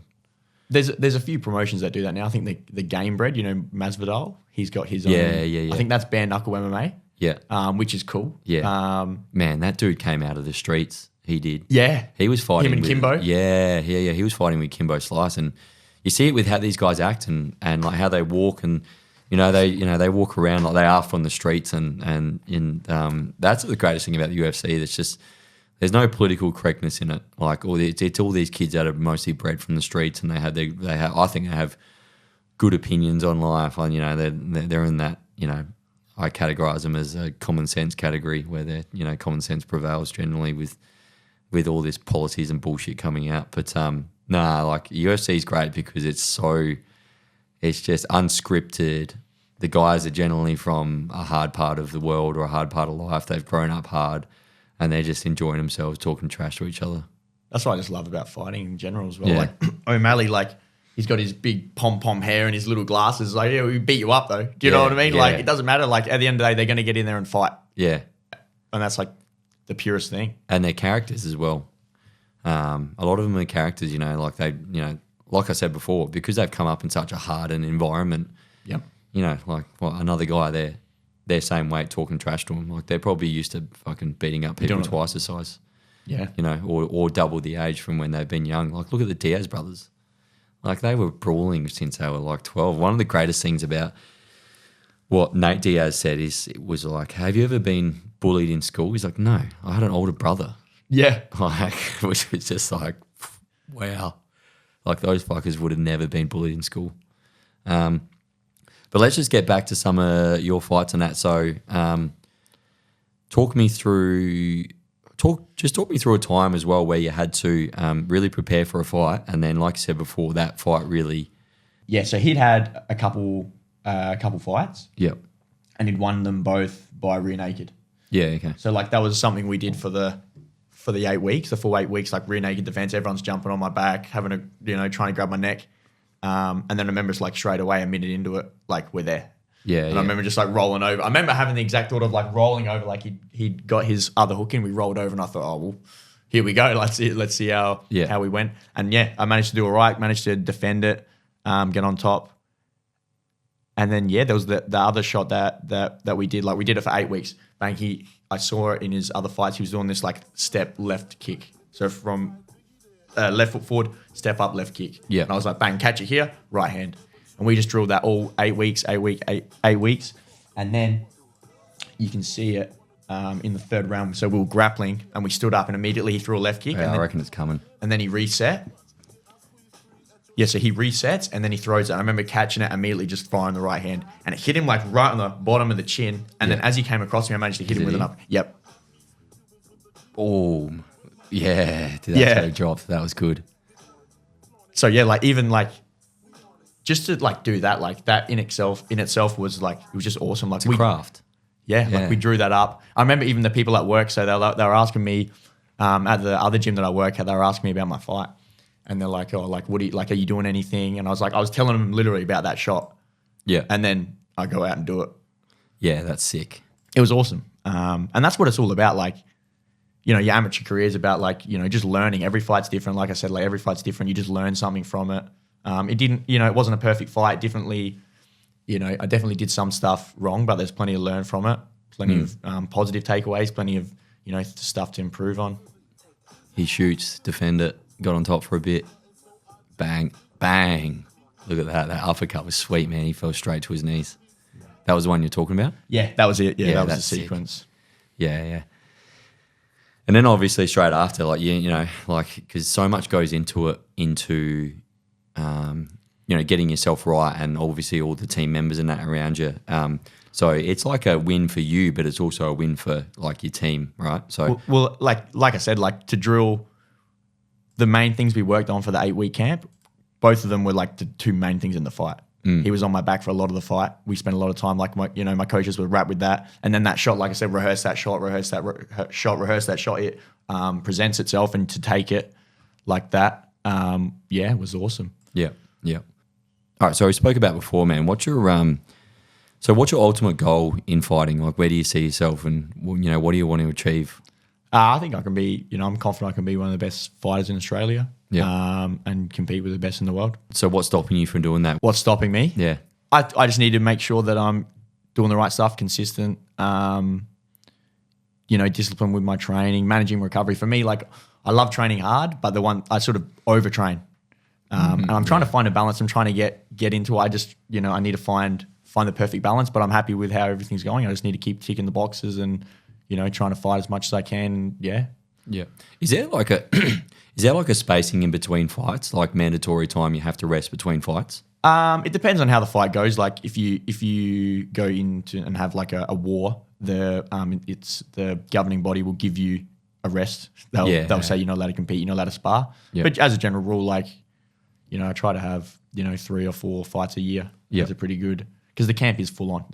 Speaker 2: There's a few promotions that do that now. I think the Game Bread, Masvidal, he's got his own.
Speaker 1: Yeah.
Speaker 2: I think that's bare knuckle MMA.
Speaker 1: Yeah.
Speaker 2: Which is cool.
Speaker 1: Yeah. Man, that dude came out of the streets. He did.
Speaker 2: Yeah.
Speaker 1: He was fighting
Speaker 2: him and Kimbo.
Speaker 1: Yeah. He was fighting with Kimbo Slice, and you see it with how these guys act and like how they walk, and they walk around like they are from the streets, and that's the greatest thing about the UFC. That's just there's no political correctness in it. Like it's all these kids that are mostly bred from the streets, and I think they have good opinions on life. And they're in that I categorize them as a common sense category where common sense prevails generally with all this policies and bullshit coming out. But like UFC is great because it's just unscripted. The guys are generally from a hard part of the world or a hard part of life. They've grown up hard and they're just enjoying themselves, talking trash to each other.
Speaker 2: That's what I just love about fighting in general as well.
Speaker 1: Yeah.
Speaker 2: Like O'Malley, he's got his big pom-pom hair and his little glasses. Like, we beat you up though. Do you know what I mean?
Speaker 1: Yeah.
Speaker 2: It doesn't matter. Like, at the end of the day, they're going to get in there and fight.
Speaker 1: Yeah.
Speaker 2: And that's the purest thing.
Speaker 1: And their characters as well. A lot of them are characters, like I said before, because they've come up in such a hardened environment.
Speaker 2: Yep.
Speaker 1: Another guy there, their same weight talking trash to them. Like they're probably used to fucking beating up people twice the size.
Speaker 2: Yeah.
Speaker 1: You know, or double the age from when they've been young. Like look at the Diaz brothers. Like they were brawling since they were like 12. One of the greatest things about what Nate Diaz said it was like, have you ever been bullied in school? He's like, no, I had an older brother.
Speaker 2: Yeah.
Speaker 1: Like, which was just like, wow. Like those fuckers would have never been bullied in school. But let's just get back to some of your fights and that. So talk me through a time as well where you had to really prepare for a fight. And then, like I said before, that fight really...
Speaker 2: Yeah, so he'd had a couple fights.
Speaker 1: Yep.
Speaker 2: And he'd won them both by rear naked.
Speaker 1: Yeah, okay.
Speaker 2: So like that was something we did for the 8 weeks, the full 8 weeks, like rear naked defense. Everyone's jumping on my back, trying to grab my neck. And then I remember it's like straight away, a minute into it, like we're there.
Speaker 1: Yeah.
Speaker 2: And I remember just like rolling over. I remember having the exact thought of like rolling over, like he'd got his other hook in. We rolled over and I thought, oh, well, here we go. Let's see how we went. And yeah, I managed to do all right, managed to defend it, get on top. And then, yeah, there was the other shot that we did. Like we did it for 8 weeks. Bang, I saw it in his other fights. He was doing this like step left kick. So from left foot forward, step up, left kick.
Speaker 1: Yeah.
Speaker 2: And I was like, bang, catch it here, right hand. And we just drilled that all 8 weeks. And then you can see it in the third round. So we were grappling and we stood up and immediately he threw a left kick.
Speaker 1: Yeah, I reckon it's coming.
Speaker 2: And then he reset. Yeah, so he resets and then he throws it. I remember catching it immediately, just firing the right hand. And it hit him like right on the bottom of the chin. And then as he came across me, I managed to hit him with an up. Yep.
Speaker 1: Oh, yeah. Did that toe drop? That was good.
Speaker 2: So yeah, like even like just to like do that, like that in itself was like, it was just awesome. Like
Speaker 1: it's a craft.
Speaker 2: Yeah, like we drew that up. I remember even the people at work, so they were asking me at the other gym that I work at, they were asking me about my fight. And they're like, oh, like, what do you, like, are you doing anything? And I was telling them literally about that shot.
Speaker 1: Yeah.
Speaker 2: And then I go out and do it.
Speaker 1: Yeah, that's sick.
Speaker 2: It was awesome. And that's what it's all about. Like, you know, your amateur career is about like, you know, just learning. Every fight's different. Like I said, like every fight's different. You just learn something from it. It wasn't a perfect fight. Definitely, you know, I definitely did some stuff wrong, but there's plenty to learn from it. Plenty of positive takeaways, plenty of, you know, stuff to improve on.
Speaker 1: He shoots, defend it, got on top for a bit. Bang, bang. Look at that. That uppercut was sweet, man. He fell straight to his knees. That was the one you're talking about?
Speaker 2: Yeah, that was it. Yeah, that was the sequence.
Speaker 1: Sick. Yeah. And then obviously straight after, like, you know, like, because so much goes into it, you know, getting yourself right and obviously all the team members and that around you. So it's like a win for you, but it's also a win for like your team, right? So
Speaker 2: well, like I said, like to drill the main things we worked on for the 8-week camp, both of them were like the two main things in the fight. He was on my back for a lot of the fight. We spent a lot of time, like my coaches were wrapped with that. And then that shot, like I said, rehearse that shot. It presents itself, and to take it like that, it was awesome.
Speaker 1: Yeah. All right, so we spoke about before, man. What's your ultimate goal in fighting? Like, where do you see yourself, and you know, what do you want to achieve?
Speaker 2: I think I can be, you know, I'm confident I can be one of the best fighters in Australia.
Speaker 1: Yeah.
Speaker 2: And compete with the best in the world.
Speaker 1: So what's stopping you from doing that?
Speaker 2: What's stopping me?
Speaker 1: Yeah.
Speaker 2: I just need to make sure that I'm doing the right stuff, consistent, discipline with my training, managing recovery. For me, like, I love training hard, but I sort of overtrain. And I'm trying to find a balance. I'm trying to get into it. I just, you know, I need to find the perfect balance, but I'm happy with how everything's going. I just need to keep ticking the boxes and, you know, trying to fight as much as I can. Yeah.
Speaker 1: Yeah. Is there like a spacing in between fights, like mandatory time you have to rest between fights?
Speaker 2: It depends on how the fight goes. Like if you go into and have like a war, the governing body will give you a rest. They'll say you're not allowed to compete, you're not allowed to spar.
Speaker 1: Yep.
Speaker 2: But as a general rule, like, you know, I try to have, you know, 3 or 4 fights a year.
Speaker 1: Yep.
Speaker 2: Those are pretty good because the camp is full on.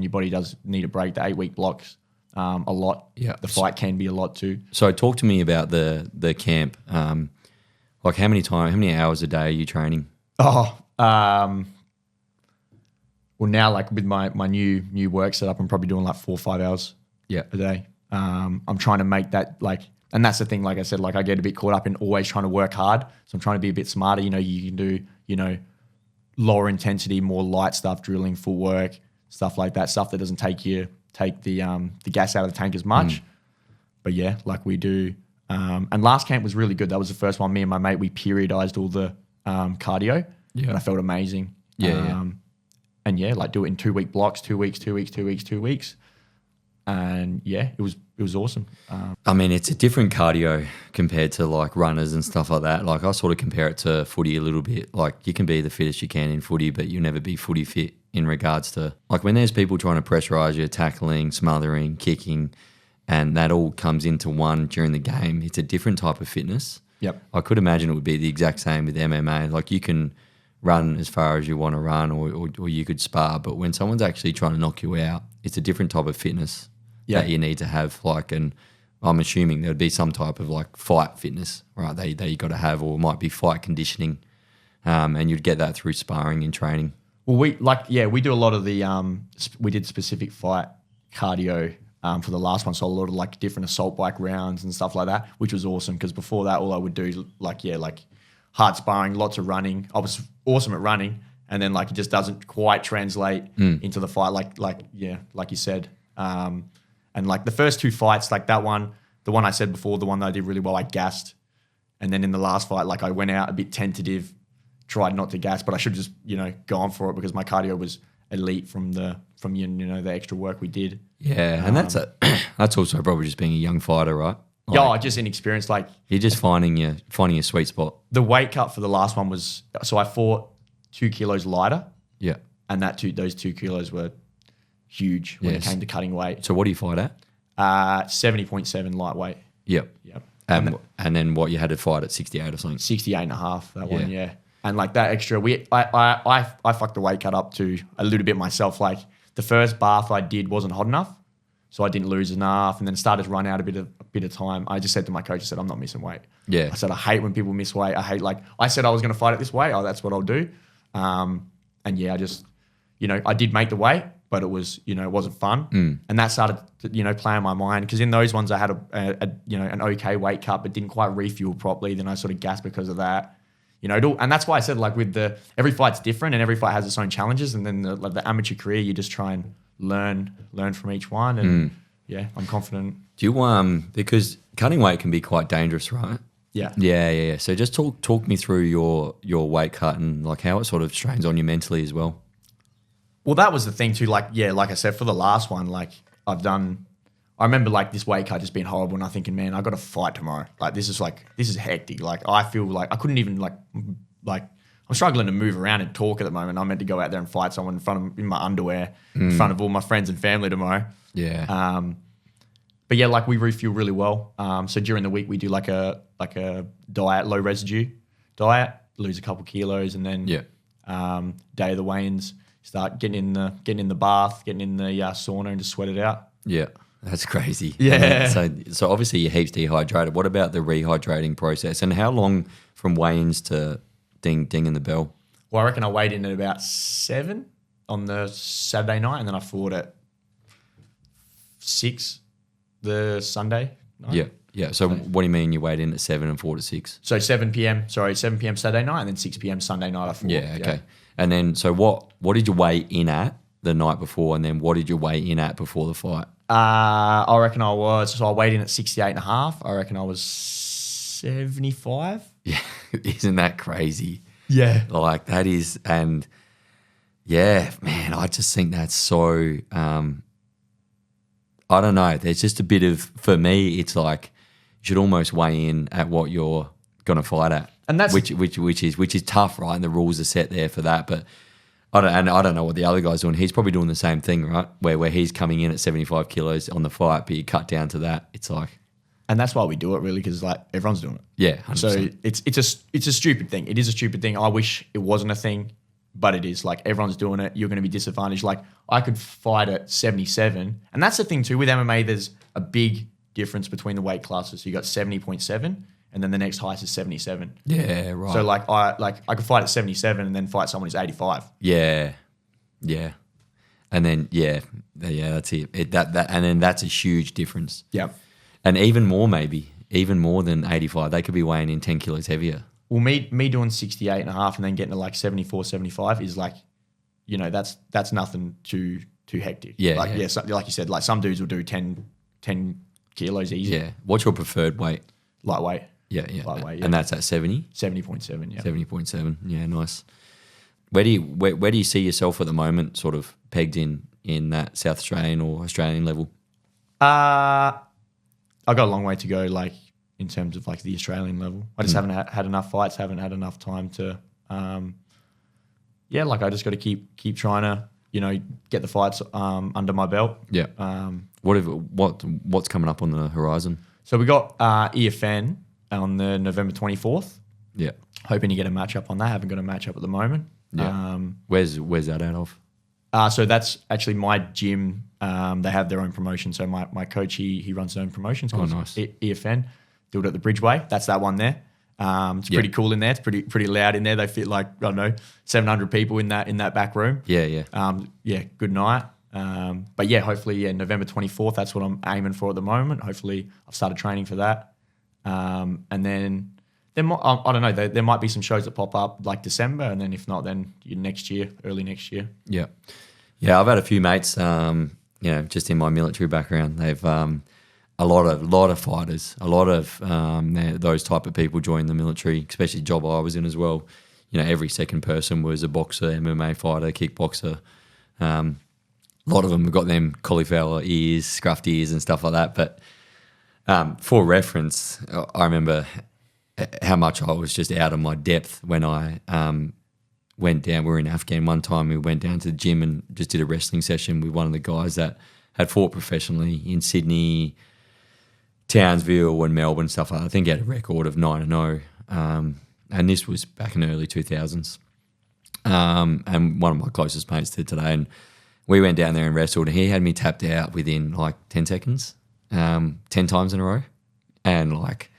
Speaker 2: Your body does need a break. The 8-week blocks. A lot.
Speaker 1: Yeah.
Speaker 2: The fight can be a lot too.
Speaker 1: So talk to me about the camp. Like how many hours a day are you training?
Speaker 2: Well now, like with my new work setup, I'm probably doing like 4 or 5 hours a day. I'm trying to make that like, and that's the thing, like I said, like I get a bit caught up in always trying to work hard. So I'm trying to be a bit smarter. You know, you can do, you know, lower intensity, more light stuff, drilling, footwork, stuff like that, stuff that doesn't take the gas out of the tank as much. But yeah, like we do. And last camp was really good. That was the first one. Me and my mate, we periodized all the cardio, and I felt amazing. And yeah, like do it in 2-week blocks, 2 weeks, 2 weeks, 2 weeks, 2 weeks. And yeah, it was awesome.
Speaker 1: I mean, it's a different cardio compared to like runners and stuff like that. Like I sort of compare it to footy a little bit. Like you can be the fittest you can in footy, but you'll never be footy fit in regards to like when there's people trying to pressurize you, tackling, smothering, kicking, and that all comes into one during the game. It's a different type of fitness.
Speaker 2: Yep.
Speaker 1: I could imagine it would be the exact same with MMA. Like you can run as far as you want to run or you could spar, but when someone's actually trying to knock you out, it's a different type of fitness that you need to have. Like, and I'm assuming there would be some type of like fight fitness, right, that you got to have, or it might be fight conditioning, and you'd get that through sparring and training.
Speaker 2: Well, we do a lot of the we did specific fight cardio for the last one, so a lot of like different assault bike rounds and stuff like that, which was awesome because before that all I would do like hard sparring, lots of running. I was awesome at running, and then like it just doesn't quite translate into the fight like you said. And like the first 2 fights, like that one, the one I said before, the one that I did really well, I gassed. And then in the last fight, like I went out a bit tentative, tried not to gas, but I should just, gone for it because my cardio was elite from the extra work we did.
Speaker 1: Yeah, and that's also probably just being a young fighter, right? Like,
Speaker 2: just inexperienced. Like
Speaker 1: you're just finding your sweet spot.
Speaker 2: The weight cut for the last one was, so I fought 2 kilos lighter.
Speaker 1: Yeah.
Speaker 2: And those 2 kilos were huge when it came to cutting weight.
Speaker 1: So what do you fight at?
Speaker 2: 70.7 lightweight.
Speaker 1: Yep. And then what, you had to fight at 68 or something?
Speaker 2: 68.5, that one, yeah. And like that extra, I fucked the weight cut up to a little bit myself. Like the first bath I did wasn't hot enough, so I didn't lose enough, and then started to run out a bit of time. I just said to my coach, I said, I'm not missing weight.
Speaker 1: Yeah.
Speaker 2: I said, I hate when people miss weight. I said I was going to fight it this way. Oh, that's what I'll do. And yeah, I just, I did make the weight, but it was, it wasn't fun. And that started to, play in my mind because in those ones I had an okay weight cut, but didn't quite refuel properly. Then I sort of gasped because of that. And that's why I said like with every fight's different and every fight has its own challenges. And then the amateur career, you just try and learn from each one. And yeah, I'm confident.
Speaker 1: Do you because cutting weight can be quite dangerous, right?
Speaker 2: Yeah.
Speaker 1: Yeah. So just talk me through your weight cut and like how it sort of strains on you mentally as well.
Speaker 2: Well, that was the thing too. Like I said, for the last one, like I remember like this weight cut just being horrible and I'm thinking, man, I got to fight tomorrow. Like this is hectic. Like I feel like I couldn't even like I'm struggling to move around and talk at the moment. I'm meant to go out there and fight someone in my underwear in front of all my friends and family tomorrow.
Speaker 1: Yeah.
Speaker 2: But yeah, like we refuel really well. So during the week we do like a diet, low residue diet, lose a couple kilos, and then day of the weigh-ins, start getting in the bath, getting in the sauna, and just sweat it out.
Speaker 1: Yeah, that's crazy.
Speaker 2: Yeah.
Speaker 1: So obviously you're heaps dehydrated. What about the rehydrating process? And how long from weigh-ins to dinging the bell?
Speaker 2: Well, I reckon I weighed in at about 7 on the Saturday night, and then I fought at 6 the Sunday night.
Speaker 1: Yeah. So what do you mean you weighed in at 7 and fought at 6?
Speaker 2: So 7 p.m. Saturday night, and then 6 p.m. Sunday night I fought.
Speaker 1: Yeah, okay. Yeah. And then, so what did you weigh in at the night before, and then what did you weigh in at before the fight?
Speaker 2: I reckon I weighed in at 68.5. I reckon I was 75.
Speaker 1: Yeah, isn't that crazy?
Speaker 2: Yeah.
Speaker 1: Like that is, and yeah, man, I just think that's so, I don't know. There's just a bit of, for me, it's like you should almost weigh in at what you're going to fight at. And that's which is tough, right? And the rules are set there for that. But I don't know what the other guy's doing. He's probably doing the same thing, right? Where he's coming in at 75 kilos on the fight, but you cut down to that. It's like,
Speaker 2: and that's why we do it, really, because like everyone's doing it.
Speaker 1: Yeah, 100%.
Speaker 2: So it's a stupid thing. It is a stupid thing. I wish it wasn't a thing, but it is. Like everyone's doing it. You're going to be disadvantaged. Like I could fight at 77, and that's the thing too with MMA. There's a big difference between the weight classes. So you got 70.7. And then the next highest is 77.
Speaker 1: Yeah, right.
Speaker 2: So I could fight at 77 and then fight someone who's 85.
Speaker 1: Yeah. And then that's it. And then that's a huge difference.
Speaker 2: Yeah. And
Speaker 1: even more than 85. They could be weighing in 10 kilos heavier.
Speaker 2: Well, me doing 68.5 and then getting to like 74, 75 is like, that's nothing to too hectic.
Speaker 1: Yeah,
Speaker 2: like
Speaker 1: yeah.
Speaker 2: So, like you said, like some dudes will do 10 kilos easy.
Speaker 1: Yeah. What's your preferred weight?
Speaker 2: Lightweight.
Speaker 1: Yeah, yeah.
Speaker 2: Lightweight, yeah.
Speaker 1: And that's at 70?
Speaker 2: 70.7, yeah.
Speaker 1: 70.7. Yeah, nice. Where do you see yourself at the moment, sort of pegged in that South Australian or Australian level?
Speaker 2: I've got a long way to go, like in terms of like the Australian level. I just haven't had enough fights, haven't had enough time to, like I just got to keep trying to, get the fights under my belt.
Speaker 1: Yeah. What's coming up on the horizon?
Speaker 2: So we got EFN on the November 24th.
Speaker 1: Yeah.
Speaker 2: Hoping to get a matchup on that. Haven't got a matchup at the moment.
Speaker 1: Yeah. Where's that out of?
Speaker 2: So that's actually my gym. They have their own promotion. So my coach, he runs his own promotion. It's called
Speaker 1: nice.
Speaker 2: EFN. Do it at the Bridgeway. That's that one there. It's pretty cool in there. It's pretty loud in there. They fit like, I don't know, 700 people in that back room.
Speaker 1: Yeah, yeah.
Speaker 2: Good night. But yeah, hopefully, November 24th. That's what I'm aiming for at the moment. Hopefully, I've started training for that. And then I don't know. There might be some shows that pop up like December, and then if not, then early next year.
Speaker 1: Yeah, yeah. I've had a few mates, just in my military background. They've a lot of fighters, a lot of those type of people join the military, especially the job I was in as well. Every second person was a boxer, MMA fighter, kickboxer. A lot of them have got them cauliflower ears, scruffed ears, and stuff like that. But for reference, I remember how much I was just out of my depth when I went down. We were in Afghan one time. We went down to the gym and just did a wrestling session with one of the guys that had fought professionally in Sydney, Townsville, and Melbourne, stuff like that. I think he had a record of 9-0. And this was back in the early 2000s. And one of my closest mates did today. And we went down there and wrestled. And he had me tapped out within like 10 seconds, 10 times in a row. And like,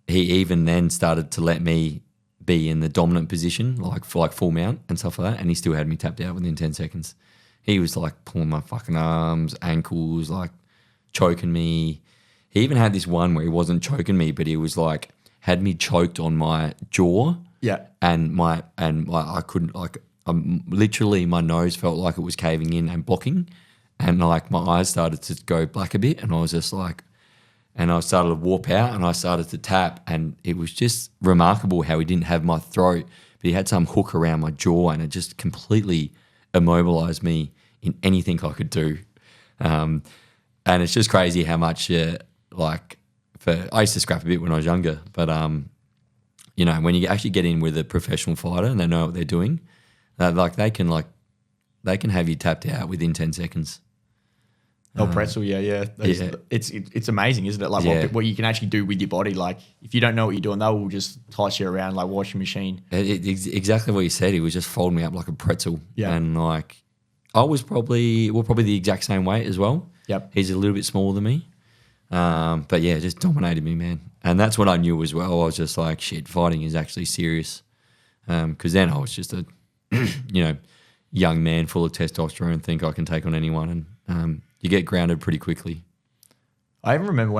Speaker 1: he even then started to let me be in the dominant position, like for like full mount and stuff like that, and he still had me tapped out within 10 seconds. He was like pulling my fucking arms, ankles, like choking me. He even had this one where he wasn't choking me, but he was like had me choked on my jaw.
Speaker 2: Yeah.
Speaker 1: And I couldn't, like, literally my nose felt like it was caving in and blocking, and like my eyes started to go black a bit, and I was just like, and I started to warp out and I started to tap, and it was just remarkable how he didn't have my throat, but he had some hook around my jaw, and it just completely immobilized me in anything I could do. And it's just crazy how much, I used to scrap a bit when I was younger, but when you actually get in with a professional fighter and they know what they're doing, they can have you tapped out within 10 seconds.
Speaker 2: Oh, pretzel, yeah. It's amazing, isn't it? Like what you can actually do with your body. Like if you don't know what you're doing, they will just toss you around like washing machine.
Speaker 1: Exactly what you said. He was just folding me up like a pretzel.
Speaker 2: Yeah.
Speaker 1: And like I was probably the exact same weight as well.
Speaker 2: Yep.
Speaker 1: He's a little bit smaller than me. But yeah, just dominated me, man. And that's what I knew as well. I was just like, shit, fighting is actually serious. Because then I was just a, young man full of testosterone and think I can take on anyone. And you get grounded pretty quickly.
Speaker 2: I even remember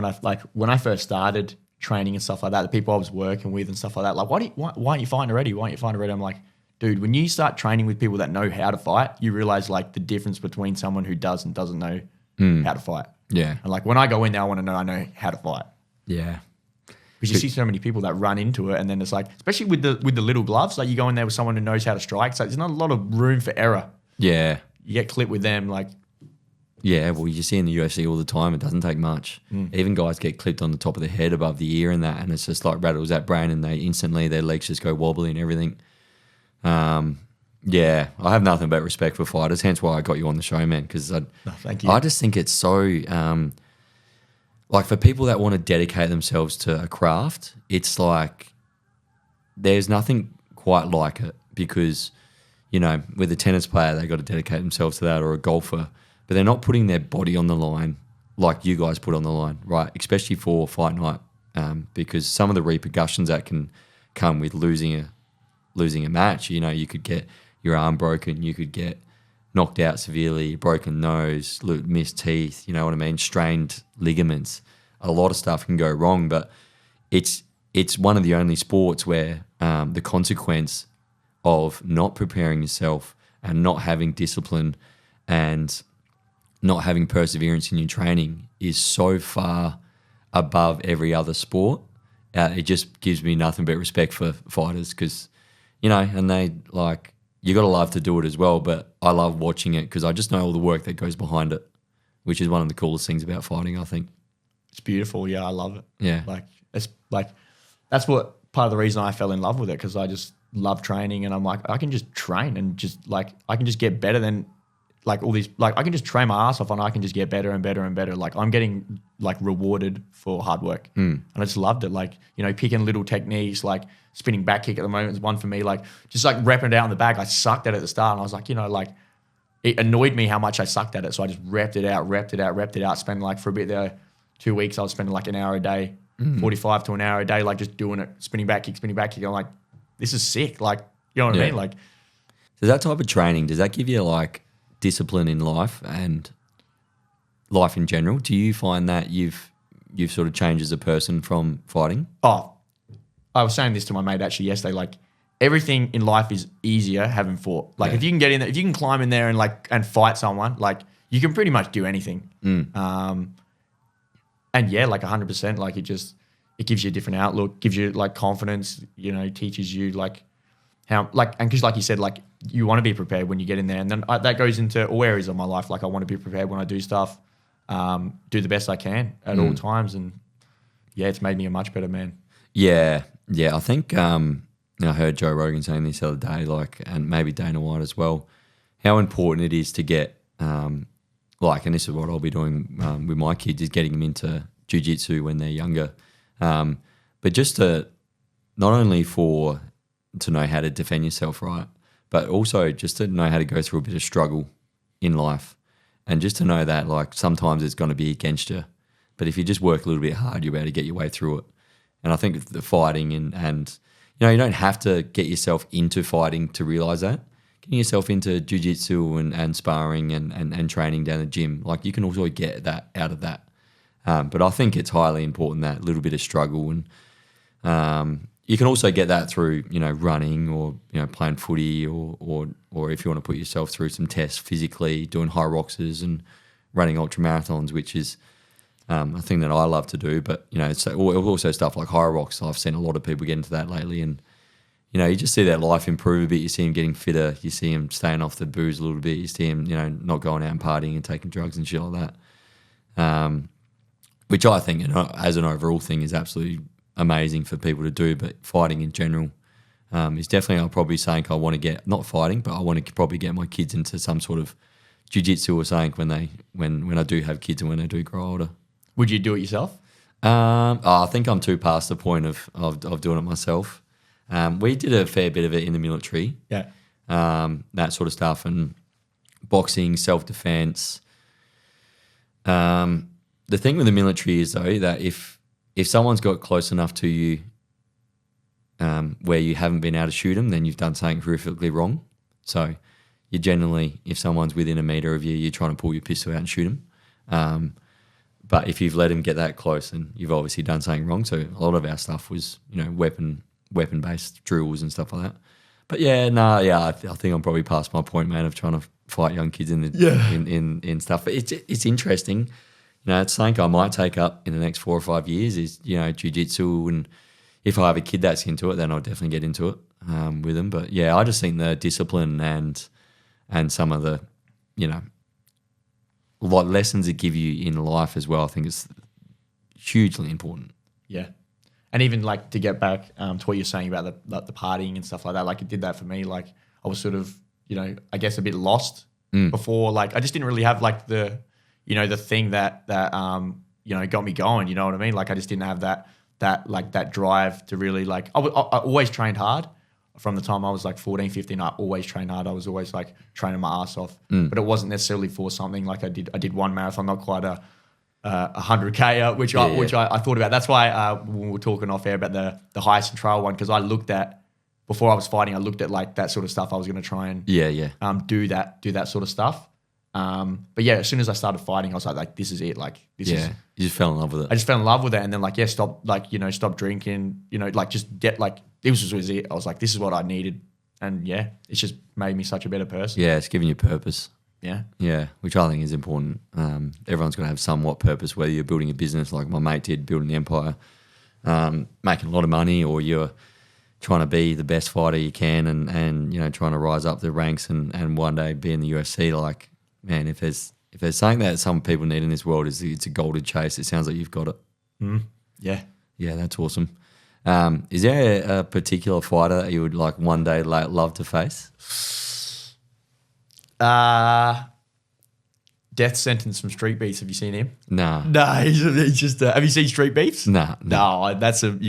Speaker 2: when I first started training and stuff like that, the people I was working with and stuff like that, like, why aren't you fighting already? Why aren't you fighting already? I'm like, dude, when you start training with people that know how to fight, you realize like the difference between someone who does and doesn't know how to fight.
Speaker 1: Yeah.
Speaker 2: And like when I go in there, I know how to fight.
Speaker 1: Yeah.
Speaker 2: Because you see so many people that run into it, and then it's like, especially with the little gloves, like you go in there with someone who knows how to strike, so there's not a lot of room for error.
Speaker 1: Yeah.
Speaker 2: You get clipped with them, like.
Speaker 1: Yeah, well, you see in the UFC all the time, it doesn't take much. Even guys get clipped on the top of the head above the ear and that, and it's just like rattles that brain, and their legs just go wobbly and everything. Yeah, I have nothing but respect for fighters, hence why I got you on the show, man, because
Speaker 2: thank you.
Speaker 1: I just think it's so, like for people that want to dedicate themselves to a craft, it's like there's nothing quite like it because, with a tennis player, they got to dedicate themselves to that, or a golfer, but they're not putting their body on the line like you guys put on the line, right? Especially for fight night, because some of the repercussions that can come with losing a match, you could get your arm broken, you could get knocked out severely, broken nose, missed teeth, you know what I mean, strained ligaments. A lot of stuff can go wrong, but it's one of the only sports where the consequence of not preparing yourself and not having discipline and not having perseverance in your training is so far above every other sport. It just gives me nothing but respect for fighters because, and they like, you got to love to do it as well. But I love watching it because I just know all the work that goes behind it, which is one of the coolest things about fighting, I think.
Speaker 2: It's beautiful. Yeah, I love it.
Speaker 1: Yeah.
Speaker 2: That's what part of the reason I fell in love with it, because I just love training, and I'm like, I can just train and just like, I can just get better than like all these, like I can just train my ass off and I can just get better and better and better. Like I'm getting like rewarded for hard work. And I just loved it. Like, picking little techniques, like spinning back kick at the moment is one for me, like just like repping it out in the back. I sucked at it at the start and I was like, like it annoyed me how much I sucked at it. So I just repped it out, spent like for a bit there, 2 weeks, I was spending like an hour a day, 45 to an hour a day, like just doing it, spinning back kick. I'm like, this is sick. Like, you know what I mean? Like,
Speaker 1: so that type of training, does that give you like discipline in life and life in general? Do you find that you've sort of changed as a person from fighting?
Speaker 2: Oh, I was saying this to my mate actually yesterday. Like, everything in life is easier having fought. Like, if you can get in there, if you can climb in there and fight someone, like you can pretty much do anything. And yeah, like 100%. Like it gives you a different outlook, gives you like confidence. Teaches you like how and because like you said, like you want to be prepared when you get in there, and then that goes into all areas of my life. Like I want to be prepared when I do stuff, do the best I can at all times, and yeah, it's made me a much better man.
Speaker 1: Yeah. I think I heard Joe Rogan saying this the other day, like, and maybe Dana White as well, how important it is to get and this is what I'll be doing with my kids, is getting them into jiu-jitsu when they're younger, but just to not only to know how to defend yourself, right, but also just to know how to go through a bit of struggle in life, and just to know that like sometimes it's going to be against you, but if you just work a little bit hard, you'll be able to get your way through it. And I think the fighting and you don't have to get yourself into fighting to realise that. Getting yourself into jiu-jitsu and sparring and training down the gym, like you can also get that out of that. But I think it's highly important, that little bit of struggle, and you can also get that through running or playing footy or if you want to put yourself through some tests physically, doing high roxes and running ultra marathons, which is a thing that I love to do. But it's also stuff like high rocks. I've seen a lot of people get into that lately, and you just see their life improve a bit. You see them getting fitter. You see them staying off the booze a little bit. You see them, not going out and partying and taking drugs and shit like that. Which I think, as an overall thing, is absolutely amazing for people to do. But fighting in general is definitely, I'll probably saying I want to get, not fighting, but I want to probably get my kids into some sort of jiu-jitsu or something when I do have kids and when they do grow older.
Speaker 2: Would you do it yourself?
Speaker 1: I think I'm too past the point of doing it myself. We did a fair bit of it in the military.
Speaker 2: Yeah.
Speaker 1: That sort of stuff, and boxing, self-defense. The thing with the military is, though, that if someone's got close enough to you where you haven't been able to shoot them, then you've done something horrifically wrong. So you generally, if someone's within a metre of you, you're trying to pull your pistol out and shoot them. But if you've let them get that close, then you've obviously done something wrong. So a lot of our stuff was, weapon-based drills and stuff like that. But I think I'm probably past my point, man, of trying to fight young kids in stuff. But it's interesting. It's something I might take up in the next 4 or 5 years is, jiu-jitsu. And if I have a kid that's into it, then I'll definitely get into it with them. But yeah, I just think the discipline and some of the, like lessons it give you in life as well, I think is hugely important.
Speaker 2: Yeah. And even like to get back to what you're saying about the partying and stuff like that, like it did that for me. Like I was sort of, I guess a bit lost before. Like I just didn't really have like the thing that got me going. You know what I mean? Like I just didn't have that drive to really like. I always trained hard from the time I was like 14, 15. I always trained hard. I was always like training my ass off. But it wasn't necessarily for something. Like I did one marathon, not quite a 100K, which I thought about. That's why when we were talking off air about the highest and trail one, because I looked at, before I was fighting, I looked at like that sort of stuff. I was going to try and do that sort of stuff. But yeah, as soon as I started fighting, I was like this is it. Like this is.
Speaker 1: You just fell in love with it.
Speaker 2: I just fell in love with it, and then stop drinking. Just get like this was it. I was like, this is what I needed, and yeah, it's just made me such a better person.
Speaker 1: Yeah, it's giving you purpose.
Speaker 2: Yeah.
Speaker 1: Yeah, which I think is important. Everyone's got to have somewhat purpose, whether you're building a business like my mate did, building an empire, making a lot of money, or you're trying to be the best fighter you can and trying to rise up the ranks and one day be in the UFC. Like, man, if there's something that some people need in this world, it's a golden chase. It sounds like you've got it.
Speaker 2: Yeah.
Speaker 1: Yeah, that's awesome. Is there a particular fighter that you would like one day love to face?
Speaker 2: Death Sentence from Street Beefs. Have you seen him?
Speaker 1: Nah.
Speaker 2: No, he's just. Have you seen Street Beefs?
Speaker 1: Nah.
Speaker 2: No, that's some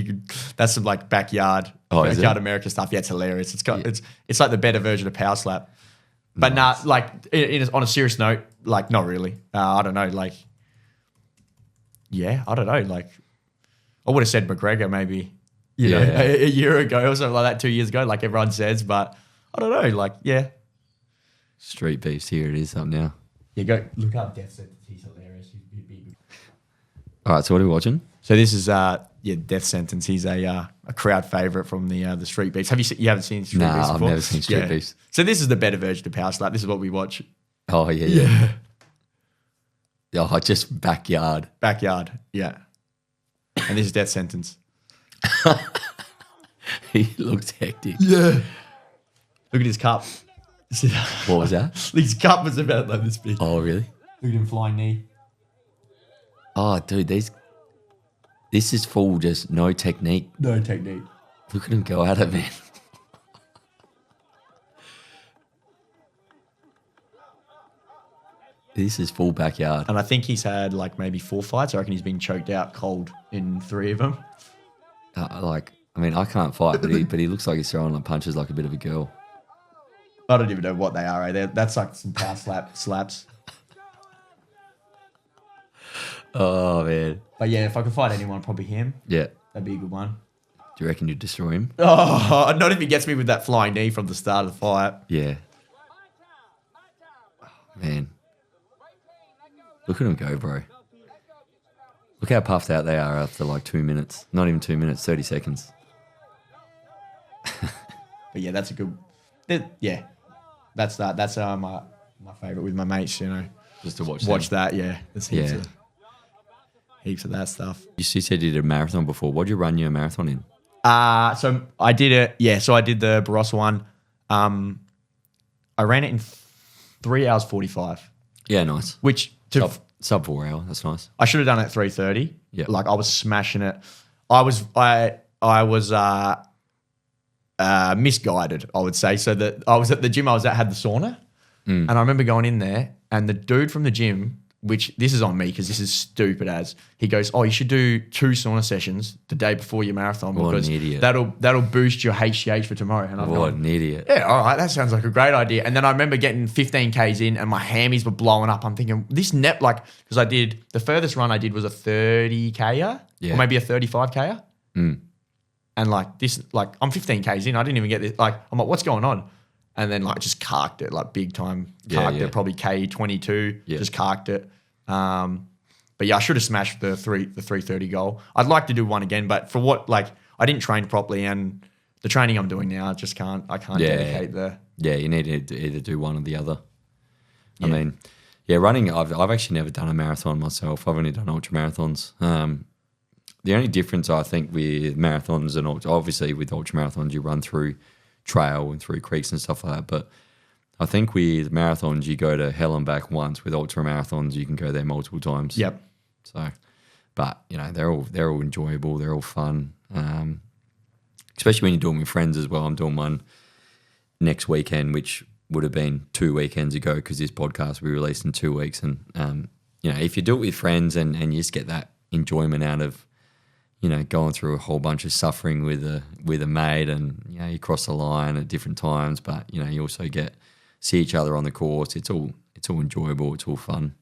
Speaker 2: like backyard America stuff. Yeah, it's hilarious. It's like the better version of Power Slap. But
Speaker 1: Nice.
Speaker 2: like on a serious note, like not really. I don't know. Like, yeah, I don't know. Like, I would have said McGregor maybe. A year ago or something like that, 2 years ago, like everyone says. But I don't know. Like, yeah.
Speaker 1: Street Beefs, here it is up now.
Speaker 2: Yeah, go look up Death Sentence. He's hilarious. He'd be good.
Speaker 1: All right, so what are we watching?
Speaker 2: So this is Death Sentence. He's a crowd favorite from the Street Beefs. You haven't seen Street Beefs before?
Speaker 1: I've never seen Street Beefs.
Speaker 2: So this is the better version of Power Slap. This is what we watch.
Speaker 1: Oh yeah. Oh, just backyard.
Speaker 2: Backyard, yeah. And this is Death Sentence.
Speaker 1: He looks hectic.
Speaker 2: Yeah. Look at his cup.
Speaker 1: What was that?
Speaker 2: His cup was about like this big.
Speaker 1: Oh really?
Speaker 2: Look at him flying knee.
Speaker 1: Oh dude, this is full just no technique.
Speaker 2: No technique.
Speaker 1: Look at him go at it, man. This is full backyard.
Speaker 2: And I think he's had like maybe 4 fights. I reckon he's been choked out cold in 3 of them.
Speaker 1: I can't fight, but he looks like he's throwing like punches like a bit of a girl.
Speaker 2: I don't even know what they are. That's like some power slaps.
Speaker 1: Oh man.
Speaker 2: But yeah, if I could fight anyone, probably him.
Speaker 1: Yeah.
Speaker 2: That'd be a good one.
Speaker 1: Do you reckon you'd destroy him?
Speaker 2: Oh, not if he gets me with that flying knee from the start of the fight.
Speaker 1: Yeah. Oh, man. Look at him go, bro. Look how puffed out they are after like 2 minutes. Not even 2 minutes, 30 seconds.
Speaker 2: But yeah, that's a good. Yeah, that's my favorite with my mates.
Speaker 1: Just to watch
Speaker 2: that. Yeah, there's heaps of that stuff.
Speaker 1: You said you did a marathon before. What'd you run your marathon in?
Speaker 2: So I did it. Yeah, so I did the Barossa one. I ran it in 3 hours 45.
Speaker 1: Yeah, nice.
Speaker 2: Which
Speaker 1: sub 4 hour. That's nice.
Speaker 2: I should have done it at 3:30.
Speaker 1: Yeah,
Speaker 2: like I was smashing it. I was misguided, I would say. So that I was at the gym I was at had the sauna, and I remember going in there, and the dude from the gym, which this is on me because this is stupid as, he goes, "Oh, you should do 2 sauna sessions the day before your marathon because
Speaker 1: an idiot.
Speaker 2: that'll boost your HGH for tomorrow." And
Speaker 1: What an idiot.
Speaker 2: Yeah, all right, that sounds like a great idea. And then I remember getting 15 Ks in and my hammies were blowing up. I'm thinking, this because I did, the furthest run I did was a 30 K-er or maybe a 35 K-er. And like this, like I'm 15 Ks in, I didn't even get this. Like, I'm like, what's going on? And then like just carked it, like big time. It, probably K22, just carked it. But yeah, I should have smashed the 3:30 goal. I'd like to do one again, but for what, like, I didn't train properly, and the training I'm doing now, I can't dedicate the.
Speaker 1: Yeah, you need to either do one or the other. Yeah. I mean, running. I've actually never done a marathon myself. I've only done ultra marathons. The only difference I think with marathons and obviously with ultra marathons, you run through trail and through creeks and stuff like that. But I think with marathons, you go to hell and back once. With ultra marathons, you can go there multiple times.
Speaker 2: Yep.
Speaker 1: So, but they're all enjoyable. They're all fun. Especially when you're doing with friends as well. I'm doing one next weekend, which would have been 2 weekends ago because this podcast we released in 2 weeks. And if you do it with friends and you just get that enjoyment out of going through a whole bunch of suffering with a mate, and you cross the line at different times, but you also see each other on the course. It's all enjoyable. It's all fun.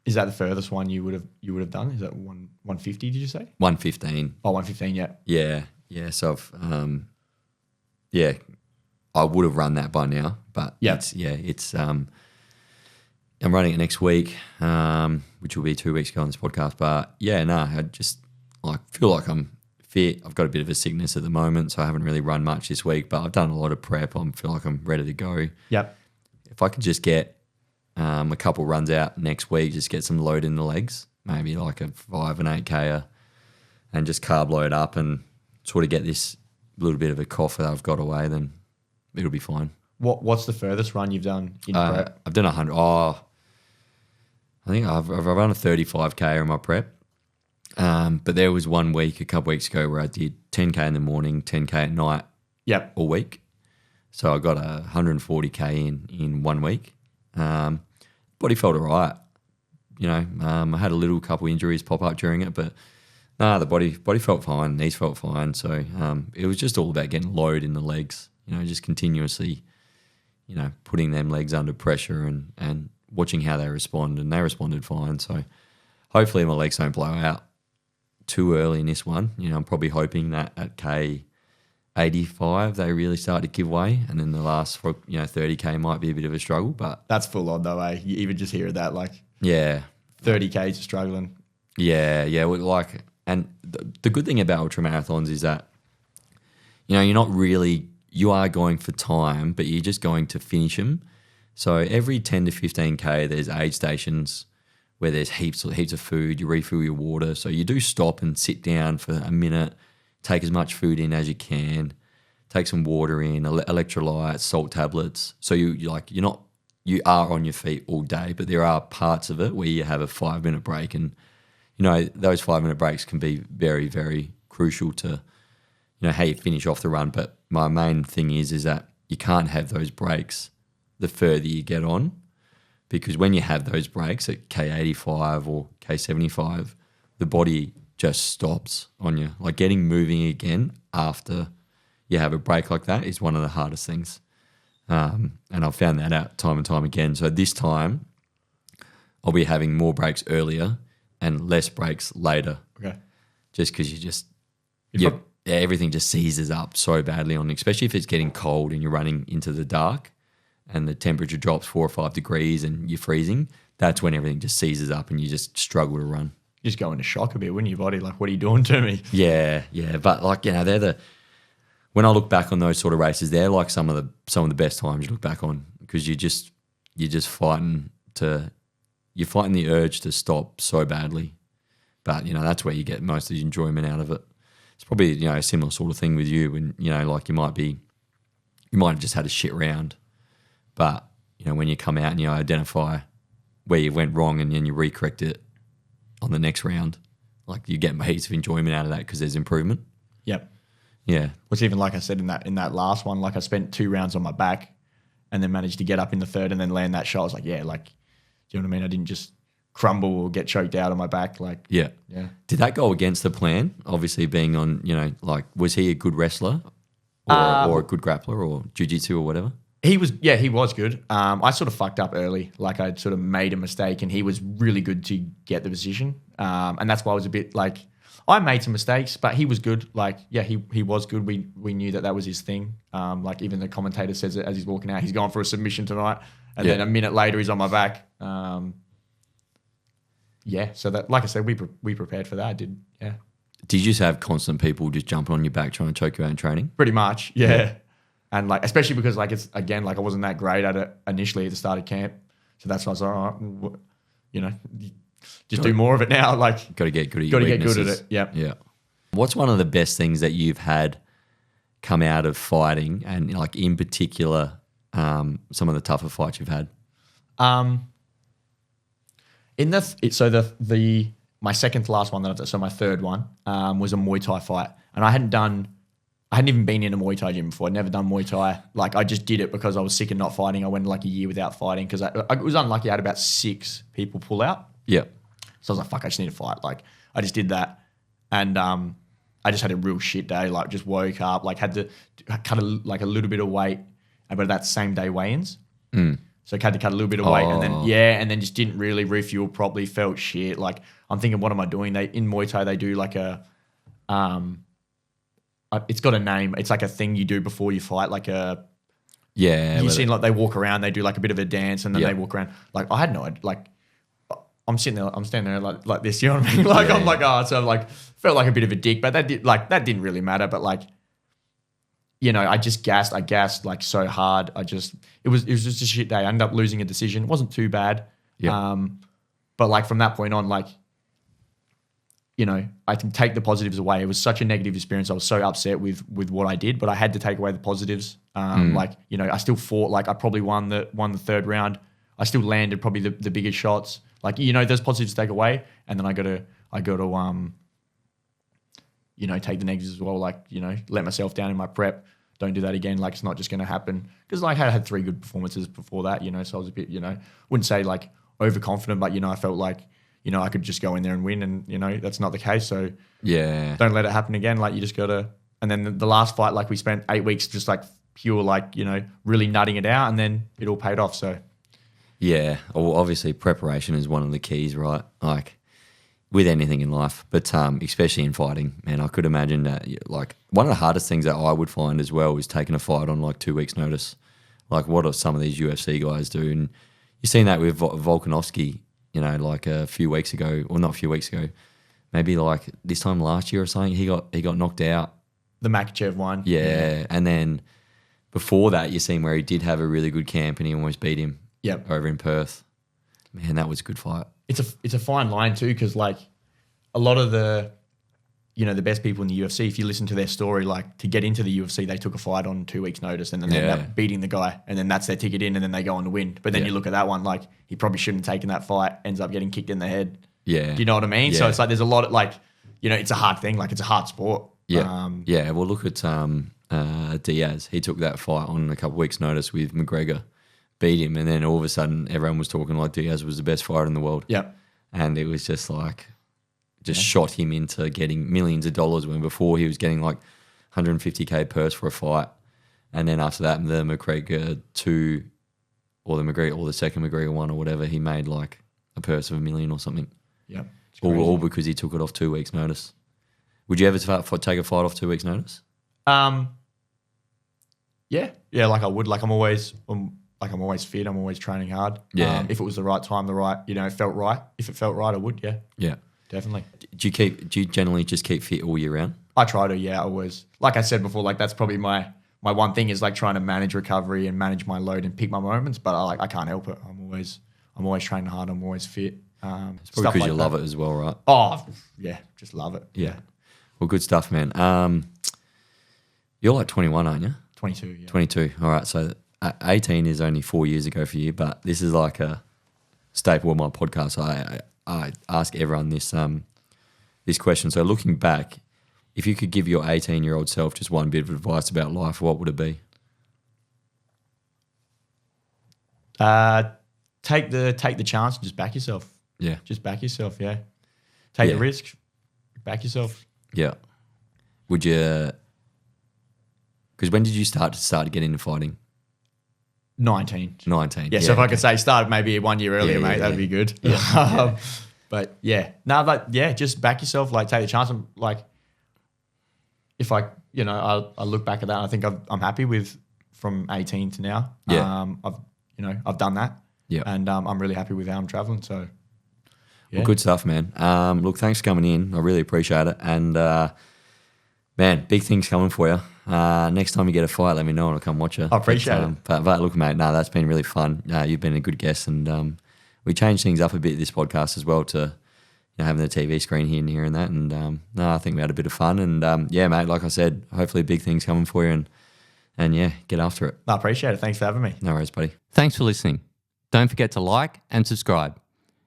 Speaker 2: Is that the furthest one you would have done? Is that 150? Did you say
Speaker 1: 115?
Speaker 2: Oh, 115.
Speaker 1: Yeah. So I would have run that by now, but it's I'm running it next week, which will be 2 weeks ago on this podcast. But I just feel like I'm fit. I've got a bit of a sickness at the moment, so I haven't really run much this week. But I've done a lot of prep. I feel like I'm ready to go.
Speaker 2: Yep.
Speaker 1: if I could just get a couple runs out next week, just get some load in the legs, maybe like a 5 and 8K and just carb load up and sort of get this little bit of a cough that I've got away, then it'll be fine.
Speaker 2: What's the furthest run you've done in prep?
Speaker 1: I've done 100. I think I've run a 35K in my prep. But there was one week, a couple weeks ago, where I did 10K in the morning, 10K at night all week. So I got 140K in 1 week. Body felt all right. I had a little couple injuries pop up during it, but the body felt fine, knees felt fine. So it was just all about getting load in the legs, just continuously, putting them legs under pressure and watching how they respond. And they responded fine. So hopefully my legs don't blow out too early in this one. I'm probably hoping that at K 85 they really start to give way, and then the last 30K might be a bit of a struggle. But
Speaker 2: that's full on though, eh? You even just hear that, like 30K to struggling.
Speaker 1: Yeah. And the good thing about ultra marathons is that you're not really, you are going for time, but you're just going to finish them. So every 10 to 15K there's aid stations where there's heaps of food, you refill your water. So you do stop and sit down for a minute, take as much food in as you can, take some water in, electrolytes, salt tablets. So you are on your feet all day, but there are parts of it where you have a 5-minute break, and those 5-minute breaks can be very, very crucial to how you finish off the run. But my main thing is that you can't have those breaks the further you get on. Because when you have those breaks at K85 or K75, the body just stops on you. Like getting moving again after you have a break like that is one of the hardest things. And I've found that out time and time again. So this time I'll be having more breaks earlier and less breaks later.
Speaker 2: Okay.
Speaker 1: Just because everything just seizes up so badly on, especially if it's getting cold and you're running into the dark and the temperature drops 4 or 5 degrees and you're freezing, that's when everything just seizes up and you just struggle to run.
Speaker 2: You just go into shock a bit, wouldn't you, body? Like, what are you doing to me?
Speaker 1: Yeah. But they're when I look back on those sort of races, they're like some of the best times you look back on, because you're just fighting the urge to stop so badly. But that's where you get most of the enjoyment out of it. It's probably a similar sort of thing with you when you might have just had a shit round. But, when you come out and you identify where you went wrong and then you recorrect it on the next round, like you get heaps of enjoyment out of that because there's improvement.
Speaker 2: Yep.
Speaker 1: Yeah.
Speaker 2: Which even like I said in that last one, like I spent 2 rounds on my back and then managed to get up in the third and then land that shot. I was like, do you know what I mean? I didn't just crumble or get choked out on my back. Like,
Speaker 1: yeah. Did that go against the plan? Obviously being on, was he a good wrestler or a good grappler or jiu-jitsu or whatever?
Speaker 2: He was good. I sort of fucked up early. Like I'd sort of made a mistake and he was really good to get the position. And that's why I was a bit like, I made some mistakes, but he was good. Like, he was good. We knew that was his thing. Like even the commentator says it as he's walking out, he's going for a submission tonight. And then a minute later he's on my back. So that, like I said, we prepared for that. I did, yeah.
Speaker 1: Did you just have constant people just jumping on your back trying to choke you out in training?
Speaker 2: Pretty much, yeah. And like, especially because like it's, again, like I wasn't that great at it initially at the start of camp. So that's why I was like, all right, just do more of it now. Like,
Speaker 1: got to get good at
Speaker 2: Got to get good at it. Yep.
Speaker 1: Yeah. What's one of the best things that you've had come out of fighting, and like in particular, some of the tougher fights you've had? My second to last one my third one was a Muay Thai fight, and I hadn't even been in a Muay Thai gym before. I'd never done Muay Thai. Like I just did it because I was sick of not fighting. I went like a year without fighting because I was unlucky. I had about 6 people pull out. Yeah.
Speaker 2: So I was like, fuck, I just need to fight. Like I just did that, and I just had a real shit day. Like just woke up, like had to cut a little bit of weight, but that same day weigh-ins. So I had to cut a little bit of weight, and then just didn't really refuel properly. Felt shit. Like I'm thinking, what am I doing? In Muay Thai they do like a it's got a name. It's like a thing you do before you fight, like a You've seen like they walk around, they do like a bit of a dance, and then they walk around. Like I had no idea. Like I'm standing there like this. You know what I mean? Like I'm like, so like felt like a bit of a dick, but that didn't really matter. But like I just gassed. I gassed like so hard. It was just a shit day. I ended up losing a decision. It wasn't too bad.
Speaker 1: Yeah.
Speaker 2: But like from that point on, like, I can take the positives away. It was such a negative experience. I was so upset with what I did, but I had to take away the positives. Like, I still fought. Like I probably won the third round. I still landed probably the biggest shots. Like, there's positives to take away, and then I got to take the negatives as well. Like, let myself down in my prep. Don't do that again. Like, it's not just going to happen. Because like I had 3 good performances before that, so I was a bit, wouldn't say like overconfident, but, I felt like, I could just go in there and win, and, that's not the case. So
Speaker 1: Yeah.
Speaker 2: don't let it happen again. Like, you just got to, and then the last fight, like we spent 8 weeks just like pure, like, really nutting it out, and then it all paid off. So
Speaker 1: Yeah. Well, obviously preparation is one of the keys, right? Like with anything in life, but especially in fighting, man, I could imagine that like one of the hardest things that I would find as well is taking a fight on like 2 weeks notice. Like what do some of these UFC guys do? And you've seen that with Volkanovski, like a few weeks ago, or not a few weeks ago, maybe like this time last year or something, he got knocked out.
Speaker 2: the Makachev one.
Speaker 1: Yeah. And then before that, you seen where he did have a really good camp and he almost beat him over in Perth. Man, that was a good fight.
Speaker 2: It's a fine line too, because like a lot of the the best people in the UFC, if you listen to their story, like to get into the UFC, they took a fight on 2 weeks notice, and then they end up beating the guy, and then that's their ticket in, and then they go on to win. But then you look at that one, like he probably shouldn't have taken that fight, ends up getting kicked in the head.
Speaker 1: Yeah.
Speaker 2: Do you know what I mean?
Speaker 1: Yeah.
Speaker 2: So it's like there's a lot of like, it's a hard thing. Like it's a hard sport.
Speaker 1: Yeah. Well, look at Diaz. He took that fight on a couple of weeks' notice with McGregor, beat him, and then all of a sudden everyone was talking like Diaz was the best fighter in the world.
Speaker 2: Yep.
Speaker 1: And it was just like, shot him into getting millions of dollars when before he was getting like 150K purse for a fight. And then after that, the McGregor 2 or the second McGregor 1 or whatever, he made like a purse of $1 million or something.
Speaker 2: Yep.
Speaker 1: All because he took it off 2 weeks' notice. Would you ever take a fight off 2 weeks' notice?
Speaker 2: Yeah, like I would. Like I'm always fit. I'm always training hard.
Speaker 1: Yeah.
Speaker 2: If it was the right time, it felt right. If it felt right, I would. Yeah.
Speaker 1: Yeah.
Speaker 2: Definitely.
Speaker 1: Do you generally just keep fit all year round?
Speaker 2: I try to. Yeah, always. Like I said before, like that's probably my one thing is like trying to manage recovery and manage my load and pick my moments. But I can't help it. I'm always training hard. I'm always fit.
Speaker 1: It's probably because you love it as well, right?
Speaker 2: Oh yeah, just love it.
Speaker 1: Yeah. Well, good stuff, man. You're like 21, aren't you?
Speaker 2: 22. Yeah.
Speaker 1: 22. All right. So 18 is only 4 years ago for you, but this is like a staple of my podcast. I ask everyone this question. So looking back, if you could give your 18-year-old self just one bit of advice about life, what would it be?
Speaker 2: Take the chance and just back yourself.
Speaker 1: Yeah.
Speaker 2: Just back yourself. Yeah. Take the risk. Back yourself.
Speaker 1: Yeah. Would you? Because when did you start to get into fighting?
Speaker 2: 19.
Speaker 1: 19.
Speaker 2: Yeah, so if I could say start maybe 1 year earlier, mate, that'd be good.
Speaker 1: Yeah.
Speaker 2: But just back yourself, like take the chance. And like, if I look back at that, and I think I'm happy with from 18 to now.
Speaker 1: Yeah.
Speaker 2: I've done that.
Speaker 1: Yeah.
Speaker 2: And I'm really happy with how I'm traveling. So, yeah.
Speaker 1: Well, good stuff, man. Look, thanks for coming in. I really appreciate it. And man, big things coming for you. Next time you get a fight, let me know and I'll come watch it.
Speaker 2: I appreciate it.
Speaker 1: But look, mate, that's been really fun. You've been a good guest, and we changed things up a bit this podcast as well to having the TV screen here and that. And I think we had a bit of fun. And yeah, mate, like I said, hopefully big things coming for you, and yeah, get after it.
Speaker 2: I appreciate it. Thanks for having me.
Speaker 1: No worries, buddy. Thanks for listening. Don't forget to like and subscribe.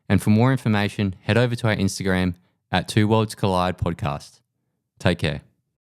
Speaker 1: And for more information, head over to our Instagram at 2 Worlds Collide Podcast. Take care.